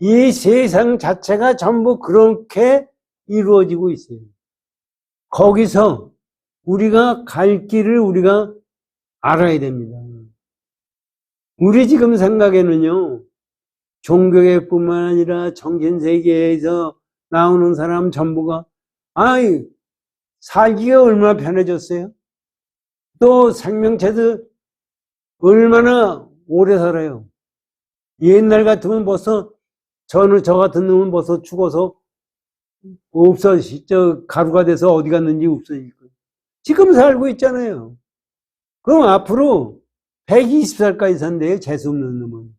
이 세상 자체가 전부 그렇게 이루어지고 있어요. 거기서 우리가 갈 길을 우리가 알아야 됩니다. 우리 지금 생각에는요, 종교계뿐만 아니라 정신세계에서 나오는 사람 전부가 살기가 얼마나 편해졌어요? 또 생명체도 얼마나 오래 살아요. 옛날 같으면 벌써 저 같은 놈은 벌써 죽어서 가루가 돼서 어디 갔는지 없어질 거예요. 지금 살고 있잖아요. 그럼 앞으로 120살까지 산대요, 재수 없는 놈은.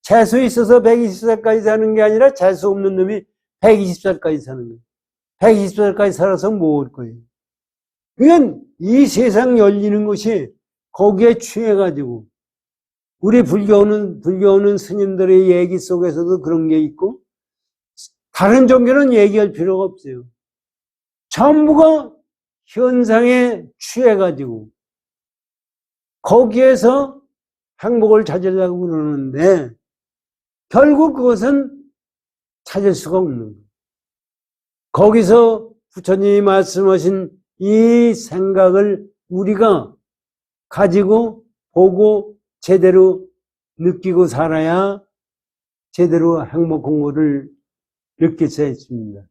재수 있어서 120살까지 사는 게 아니라 재수 없는 놈이 120살까지 사는 거예요. 120살까지 살아서 뭐 할 거예요? 그러니까 이 세상 열리는 것이 거기에 취해가지고 우리 불교하는 스님들의 얘기 속에서도 그런 게 있고 다른 종교는 얘기할 필요가 없어요. 전부가 현상에 취해가지고 거기에서 행복을 찾으려고 그러는데 결국 그것은 찾을 수가 없는 거예요. 거기서 부처님이 말씀하신 이 생각을 우리가 가지고 보고 제대로 느끼고 살아야 제대로 행복 공고를 느낄 수 있습니다.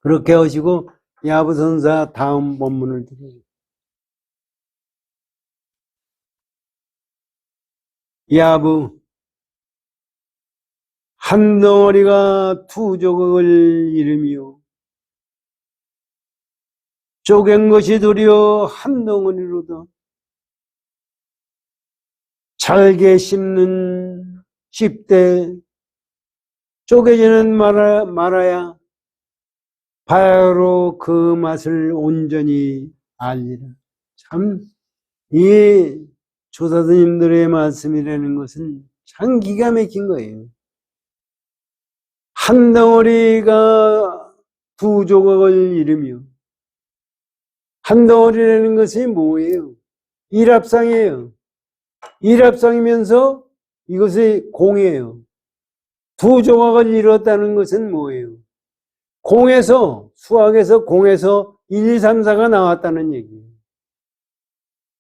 그렇게 하시고 야부선사 다음 본문을 드립니다. 야부 한 덩어리가 두 조각을 이루며 쪼갠 것이 도리어 한 덩어리로다. 잘게 씹는 씹되 쪼개지는 말아야 바야흐로 그 맛을 온전히 알리라. 참, 이 조사스님들의 말씀이라는 것은 참 기가 막힌 거예요. 한 덩어리가 두 조각을 이루며, 한 덩어리라는 것이 뭐예요? 일합상이에요. 일합상이면서 이것이 공이에요. 두 조각을 이뤘다는 것은 뭐예요? 공에서, 수학에서 공에서 1, 2, 3, 4가 나왔다는 얘기예요.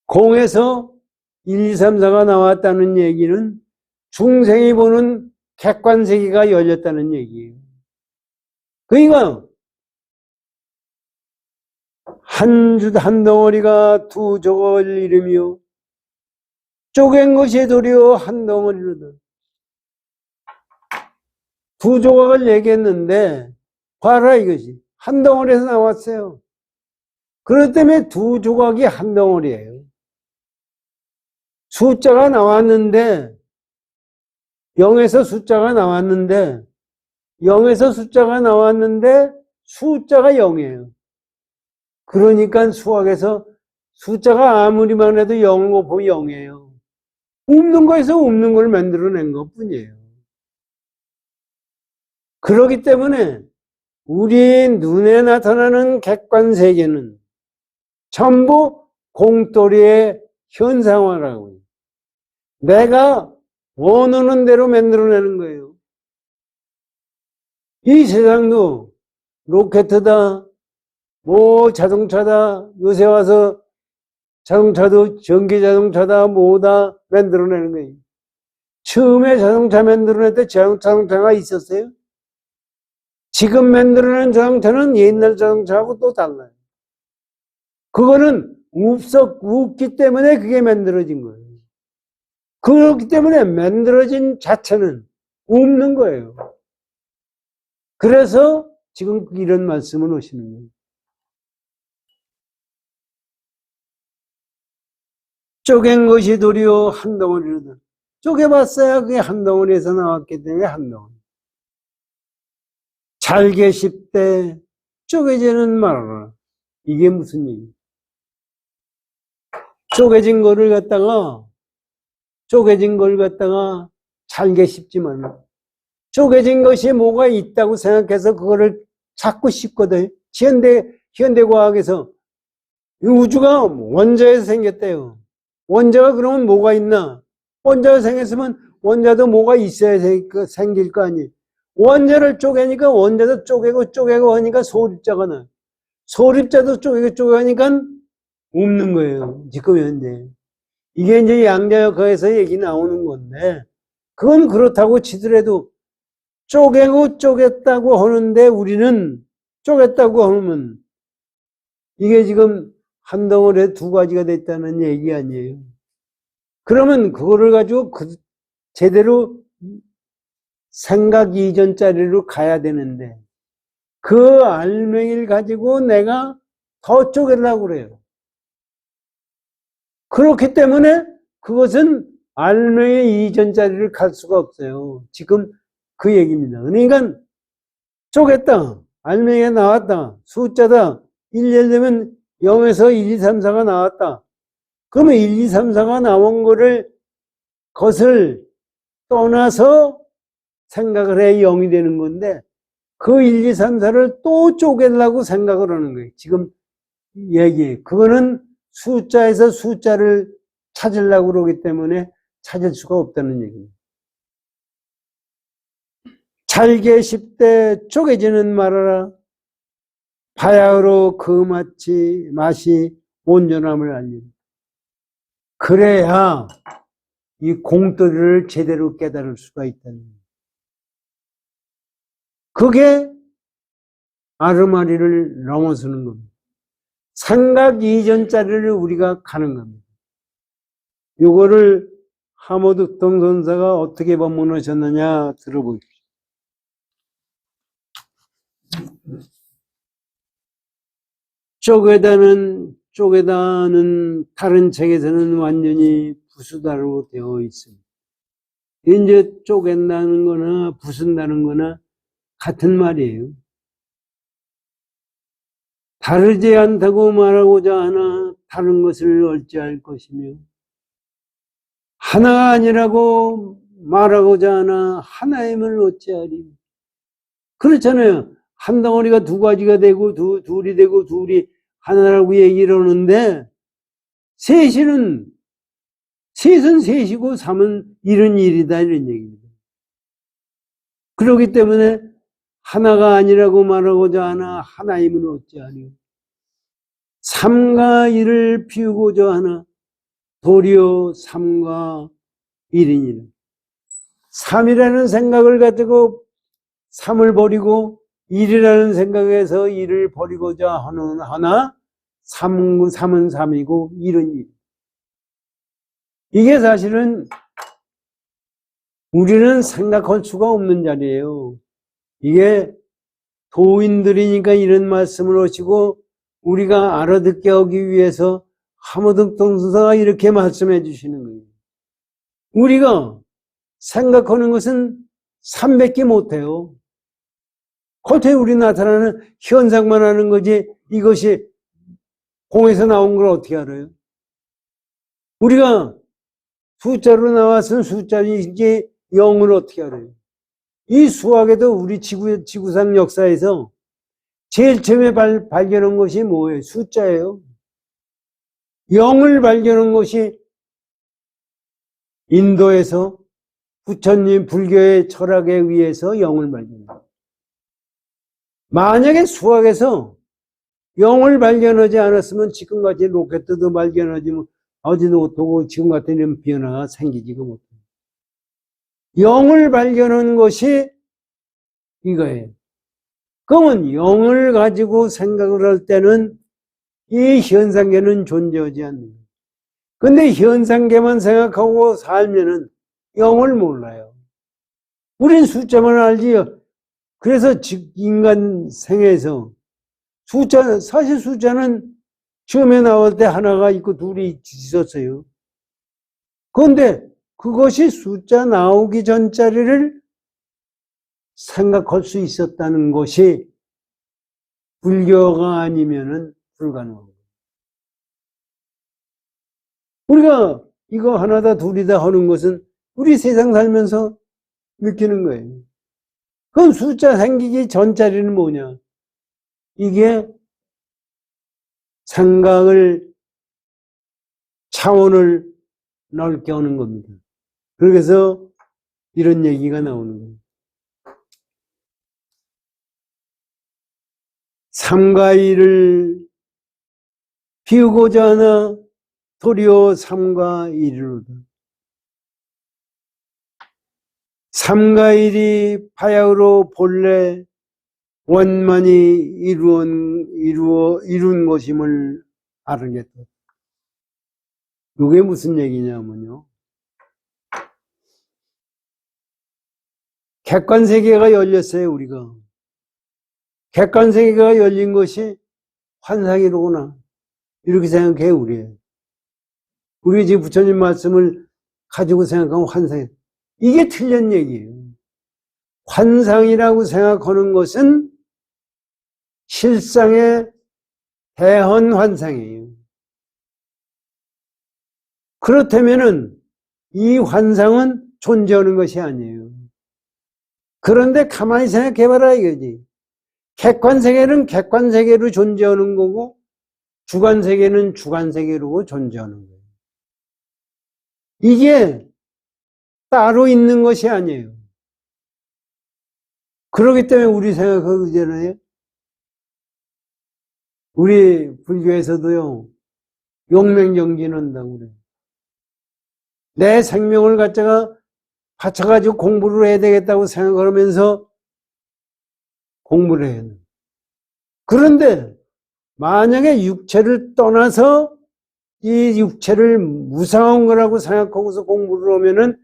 공에서 1, 2, 3, 4가 나왔다는 얘기는 중생이 보는 객관세계가 열렸다는 얘기예요. 그러니까 한 덩어리가 두 조각을 이루며 쪼갠 것이 도리어 한 덩어리로다. 두 조각을 얘기했는데 봐라 이것이 한 덩어리에서 나왔어요. 그렇기 때문에 두 조각이 한 덩어리예요. 숫자가 나왔는데 0에서 숫자가 나왔는데 0에서 숫자가 나왔는데 숫자가 0이에요. 그러니까 수학에서 숫자가 아무리만 해도 0을 곱하면 0이에요. 없는 거에서 없는 걸 만들어낸 것 뿐이에요. 그렇기 때문에 우리 눈에 나타나는 객관세계는 전부 공돌이의 현상화라고 해요. 내가 원하는 대로 만들어내는 거예요. 이 세상도 로켓이다, 뭐 자동차다, 요새 와서 자동차도 전기자동차다, 뭐다 만들어내는 거예요. 처음에 자동차 만들어낼 때 자동차가 있었어요? 지금 만들어낸 자동차는 옛날 자동차하고 또 달라요. 그거는 없기 때문에 그게 만들어진 거예요. 그렇기 때문에 만들어진 자체는 없는 거예요. 그래서 지금 이런 말씀을 하시는 거예요. 쪼갠 것이 도리어 한 덩어리로다. 쪼개봤어야 그게 한 덩어리에서 나왔기 때문에 한 덩어리. 잘게 씹되 쪼개지는 말아라. 이게 무슨 얘기예요? 쪼개진 걸 갖다가 잘게 씹지만 쪼개진 것이 뭐가 있다고 생각해서 그거를 자꾸 씹거든. 현대과학에서 우주가 원자에서 생겼대요. 원자가 그러면 뭐가 있나? 원자가 생겼으면 원자도 뭐가 있어야 생길 거 아니에요. 원자를 쪼개니까 원자도 쪼개고 하니까 소립자가 나요. 소립자도 쪼개고 하니까 없는 거예요. 지금 현재. 이게 이제 양자역학에서 얘기 나오는 건데, 그건 그렇다고 치더라도 쪼갰다고 하는데 우리는 쪼갰다고 하면 이게 지금 한 덩어리에 두 가지가 됐다는 얘기 아니에요. 그러면 그거를 가지고 제대로 생각 이전 자리로 가야 되는데 그 알맹이를 가지고 내가 더 쪼개려고 그래요. 그렇기 때문에 그것은 알맹이 이전 자리를 갈 수가 없어요. 지금 그 얘기입니다. 그러니까 쪼갰다. 알맹이가 나왔다. 숫자다. 예를 들면 0에서 1, 2, 3, 4가 나왔다. 그러면 1, 2, 3, 4가 나온 것을 떠나서 생각을 해야 0이 되는 건데 그 1, 2, 3, 4를 또 쪼개려고 생각을 하는 거예요. 지금 얘기. 그거는 숫자에서 숫자를 찾으려고 그러기 때문에 찾을 수가 없다는 얘기입니다. 잘게 씹되 쪼개지는 말아라. 바야흐로 그 맛이 온전함을 알리라. 그래야 이 공도리를 제대로 깨달을 수가 있다는 거예요. 그게 아르마리를 넘어서는 겁니다. 생각 이전짜리를 우리가 가는 겁니다. 요거를 하모드 동선사가 어떻게 법문하셨느냐 들어보십시오. 쪼개다는 다른 책에서는 완전히 부수다로 되어 있습니다. 이제 쪼갠다는 거나 부순다는 거나 같은 말이에요. 다르지 않다고 말하고자 하나 다른 것을 어찌할 것이며 하나가 아니라고 말하고자 하나 하나임을 어찌하리. 그렇잖아요. 한 덩어리가 두 가지가 되고 둘이 되고 둘이 하나라고 얘기를 하는데 셋은 셋이고 삼은 일은 일이다 이런 얘기입니다. 그렇기 때문에 하나가 아니라고 말하고자 하나 하나임은 어찌하리요. 삼과 일을 피우고자 하나 도리어 삼과 일이니라. 삼이라는 생각을 가지고 삼을 버리고 일이라는 생각에서 일을 버리고자 하는 하나 삼은 삼이고 일은 일. 이게 사실은 우리는 생각할 수가 없는 자리예요. 이게 도인들이니까 이런 말씀을 하시고 우리가 알아듣게 하기 위해서 하모드 동선사가 이렇게 말씀해 주시는 거예요. 우리가 생각하는 것은 300개 못해요. 겉에 우리 나타나는 현상만 하는 거지 이것이 공에서 나온 걸 어떻게 알아요? 우리가 숫자로 나왔은 숫자인지 0을 어떻게 알아요? 이 수학에도 우리 지구상 역사에서 제일 처음에 발견한 것이 뭐예요? 숫자예요. 0을 발견한 것이 인도에서 부처님 불교의 철학에 의해서 0을 발견합니다. 만약에 수학에서 0을 발견하지 않았으면 지금같이 로켓도 발견하지 어디도 못하고 지금 같은 이런 변화가 생기지가 못해요. 0을 발견한 것이 이거예요. 그러면 0을 가지고 생각을 할 때는 이 현상계는 존재하지 않는 거예요. 근데 현상계만 생각하고 살면은 0을 몰라요. 우린 숫자만 알지요. 그래서 인간 생에서 사실 숫자는 처음에 나올 때 하나가 있고 둘이 있었어요. 그런데 그것이 숫자 나오기 전짜리를 생각할 수 있었다는 것이 불교가 아니면은 불가능합니다. 우리가 이거 하나다 둘이다 하는 것은 우리 세상 살면서 느끼는 거예요. 그럼 숫자 생기기 전짜리는 뭐냐? 이게 생각을 차원을 넓게 하는 겁니다. 그래서 이런 얘기가 나오는 거예요. 삼과 일을 피우고자 하나 도리어 삼과 일이로다. 삼과 일이 바야흐로 본래 원만히 이룬 것임을 알겠다. 이게 무슨 얘기냐면요. 객관세계가 열렸어요, 우리가. 객관세계가 열린 것이 환상이로구나. 이렇게 생각해, 우리 지금 부처님 말씀을 가지고 생각하면 환상이에요. 이게 틀린 얘기예요. 환상이라고 생각하는 것은 실상의 대헌 환상이에요. 그렇다면은 이 환상은 존재하는 것이 아니에요. 그런데 가만히 생각해봐라 이거지. 객관세계는 객관세계로 존재하는 거고 주관세계는 주관세계로 존재하는 거예요. 이게 따로 있는 것이 아니에요. 그렇기 때문에 우리 생각하기 전에 우리 불교에서도요 용맹정진한다고 그래요. 내 생명을 갖다가 바쳐가지고 공부를 해야 되겠다고 생각하면서 공부를 해야 돼. 그런데 만약에 육체를 떠나서 이 육체를 무상한 거라고 생각하고서 공부를 하면은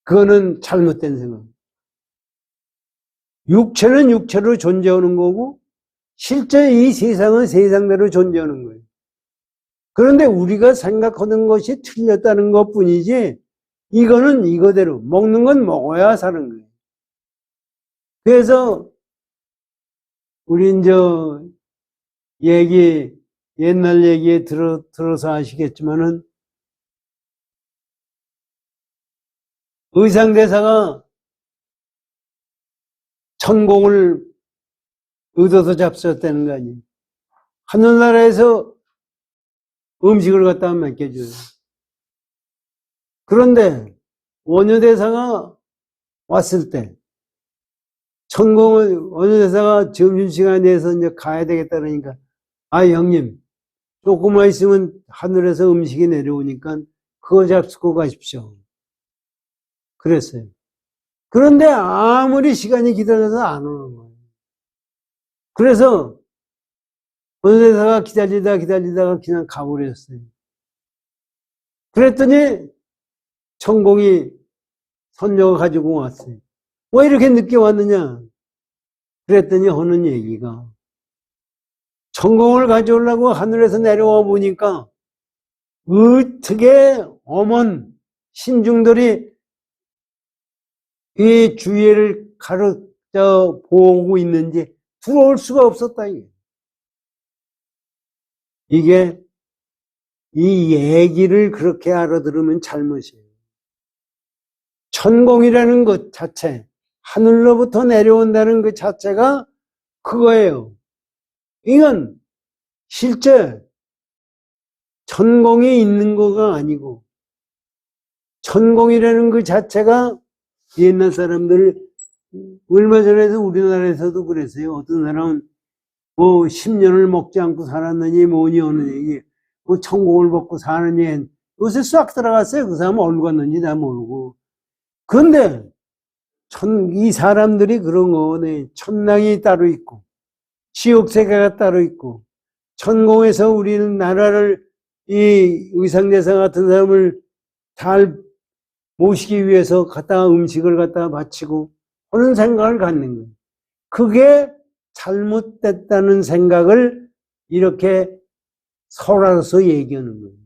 그거는 잘못된 생각. 육체는 육체로 존재하는 거고 실제 이 세상은 세상대로 존재하는 거예요. 그런데 우리가 생각하는 것이 틀렸다는 것뿐이지 이거는 이거대로 먹는 건 먹어야 사는 거예요. 그래서 우린 옛날 얘기에 들어서 아시겠지만은 의상대사가 천공을 얻어서 잡수었다는 거 아니에요. 하늘나라에서 음식을 갖다가 맡겨줘요. 그런데 원효대사가 왔을 때 천공을 원효대사가 점심시간에 대해서 이제 가야 되겠다 그러니까 아 형님 조금만 있으면 하늘에서 음식이 내려오니까 그거 잡수고 가십시오. 그랬어요. 그런데 아무리 시간이 기다려서 안 오는 거예요. 그래서 원효대사가 기다리다가 그냥 가버렸어요. 그랬더니 천공이 선녀가 가지고 왔어요. 왜 이렇게 늦게 왔느냐? 그랬더니 하는 얘기가 천공을 가져오려고 하늘에서 내려와 보니까 어떻게 어먼 신중들이 이 주위를 가르쳐 보고 있는지 들어올 수가 없었다. 이게 이 얘기를 그렇게 알아들으면 잘못이에요. 천공이라는 것 자체, 하늘로부터 내려온다는 것 자체가 그거예요. 이건 실제 천공이 있는 거가 아니고 천공이라는 것 자체가 옛날 사람들 얼마 전에도 우리나라에서도 그랬어요. 어떤 사람은 뭐 10년을 먹지 않고 살았느니 뭐니 어느 얘기 뭐 천공을 먹고 사느니 요새 싹 들어갔어요. 그 사람은 어디로 갔는지 다 모르고. 그런데 이 사람들이 그런 거네. 천당이 따로 있고 지옥세계가 따로 있고 천공에서 우리는 나라를 이 의상대사 같은 사람을 잘 모시기 위해서 갖다가 음식을 갖다가 바치고 하는 생각을 갖는 거예요. 그게 잘못됐다는 생각을 이렇게 설화로서 얘기하는 거예요.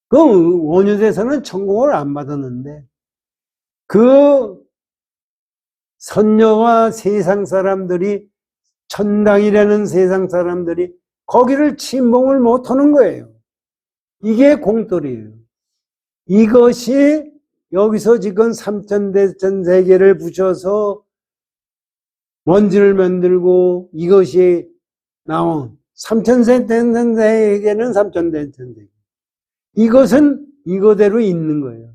그 원효대사는 천공을 안 받았는데 그 선녀와 세상 사람들이 천당이라는 세상 사람들이 거기를 침범을 못하는 거예요. 이게 공돌이에요. 이것이 여기서 지금 삼천대천 세계를 붙여서 먼지를 만들고 이것이 나온 삼천대천 세계는 삼천대천 세계. 이것은 이거대로 있는 거예요.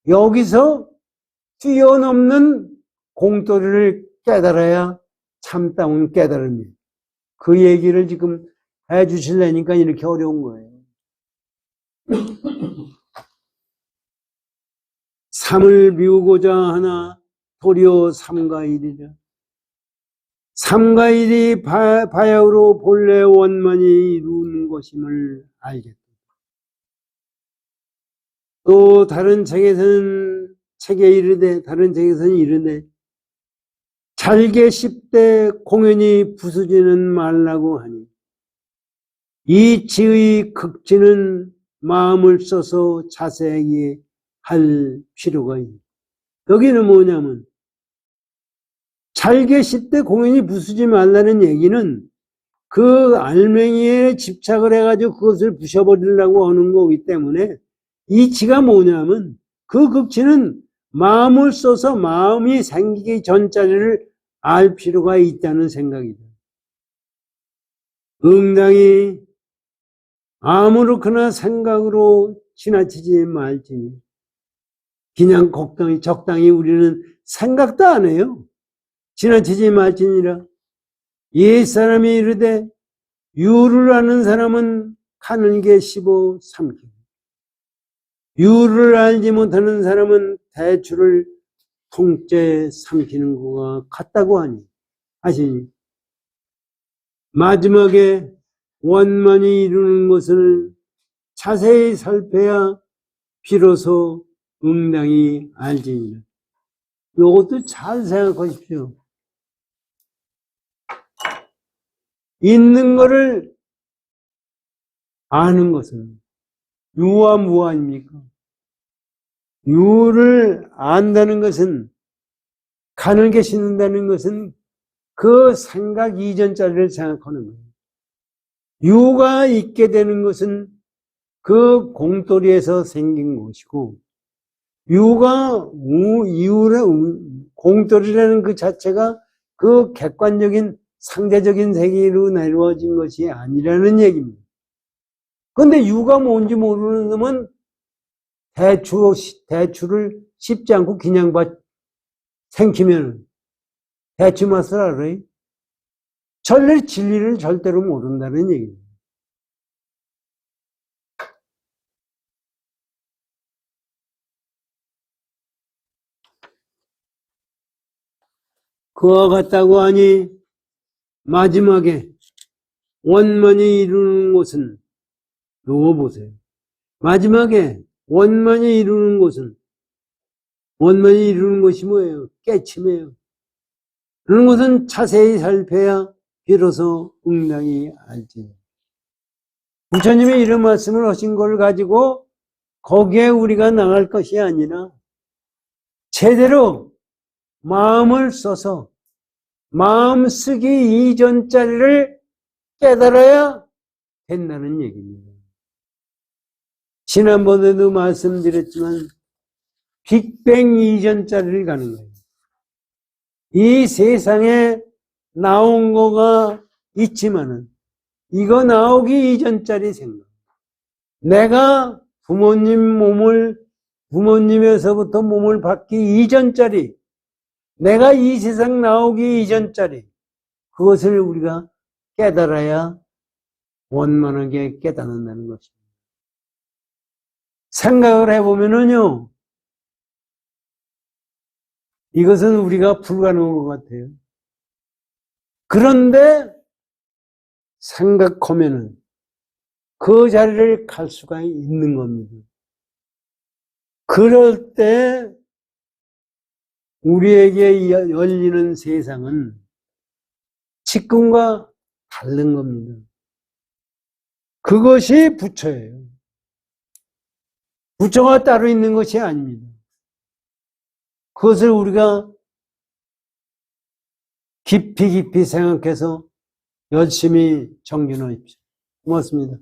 여기서 뛰어넘는 공돌이를 깨달아야 참다운 깨달음이에요. 그 얘기를 지금 해 주시려니까 이렇게 어려운 거예요. 삼을 비우고자 하나 도리어 삼가일이라. 삼가일이 바야흐로 본래 원만히 이루는 것임을 알겠다. 또 다른 책에서는 다른 책에서는 이르되 잘게 10대 공연히 부수지는 말라고 하니 이 지의 극지는 마음을 써서 자세히 할 필요가 있다. 여기는 뭐냐면 잘게 10대 공연히 부수지 말라는 얘기는 그 알맹이에 집착을 해가지고 그것을 부셔버리려고 하는 거기 때문에 이 지가 뭐냐면 그 극치는 마음을 써서 마음이 생기기 전자리를 알 필요가 있다는 생각이다. 응당히 아무렇거나 생각으로 지나치지 말지니 그냥 적당히 우리는 생각도 안 해요. 지나치지 말지니라. 옛사람이 이르되 유를 아는 사람은 가는 게 15 삼키고 유를 알지 못하는 사람은 대추를 통째에 삼키는 것과 같다고 하니 하시니 마지막에 원만히 이루는 것을 자세히 살펴야 비로소 응당히 알지니라. 이것도 잘 생각하십시오. 있는 것을 아는 것은 유와 무 아닙니까? 유를 안다는 것은, 가늘게 신는다는 것은 그 생각 이전짜리를 생각하는 거예요. 유가 있게 되는 것은 그 공돌이에서 생긴 것이고, 공돌이라는 그 자체가 그 객관적인 상대적인 세계로 내려와진 것이 아니라는 얘기입니다. 그런데 유가 뭔지 모르는 놈은 대추를 씹지 않고 그냥 생기면 대추 맛을 알아요? 진리를 절대로 모른다는 얘기입니다. 그와 같다고 하니 마지막에 원만히 이루는 것은, 요거 보세요. 마지막에 원만히 이루는 것은, 원만히 이루는 것이 뭐예요? 깨침이에요. 그런 것은 자세히 살펴야 비로소 응당히 알지. 부처님이 이런 말씀을 하신 걸 가지고 거기에 우리가 나갈 것이 아니라 제대로 마음을 써서 마음 쓰기 이전짜리를 깨달아야 된다는 얘기입니다. 지난번에도 말씀드렸지만 빅뱅 이전짜리를 가는 거예요. 이 세상에 나온 거가 있지만은 이거 나오기 이전짜리 생각. 내가 부모님에서부터 몸을 받기 이전짜리, 내가 이 세상 나오기 이전짜리, 그것을 우리가 깨달아야 원만하게 깨닫는다는 것입니다. 생각을 해보면은요, 이것은 우리가 불가능한 것 같아요. 그런데 생각하면은 그 자리를 갈 수가 있는 겁니다. 그럴 때 우리에게 열리는 세상은 지금과 다른 겁니다. 그것이 부처예요. 부처가 따로 있는 것이 아닙니다. 그것을 우리가 깊이 생각해서 열심히 정진하십시오. 고맙습니다.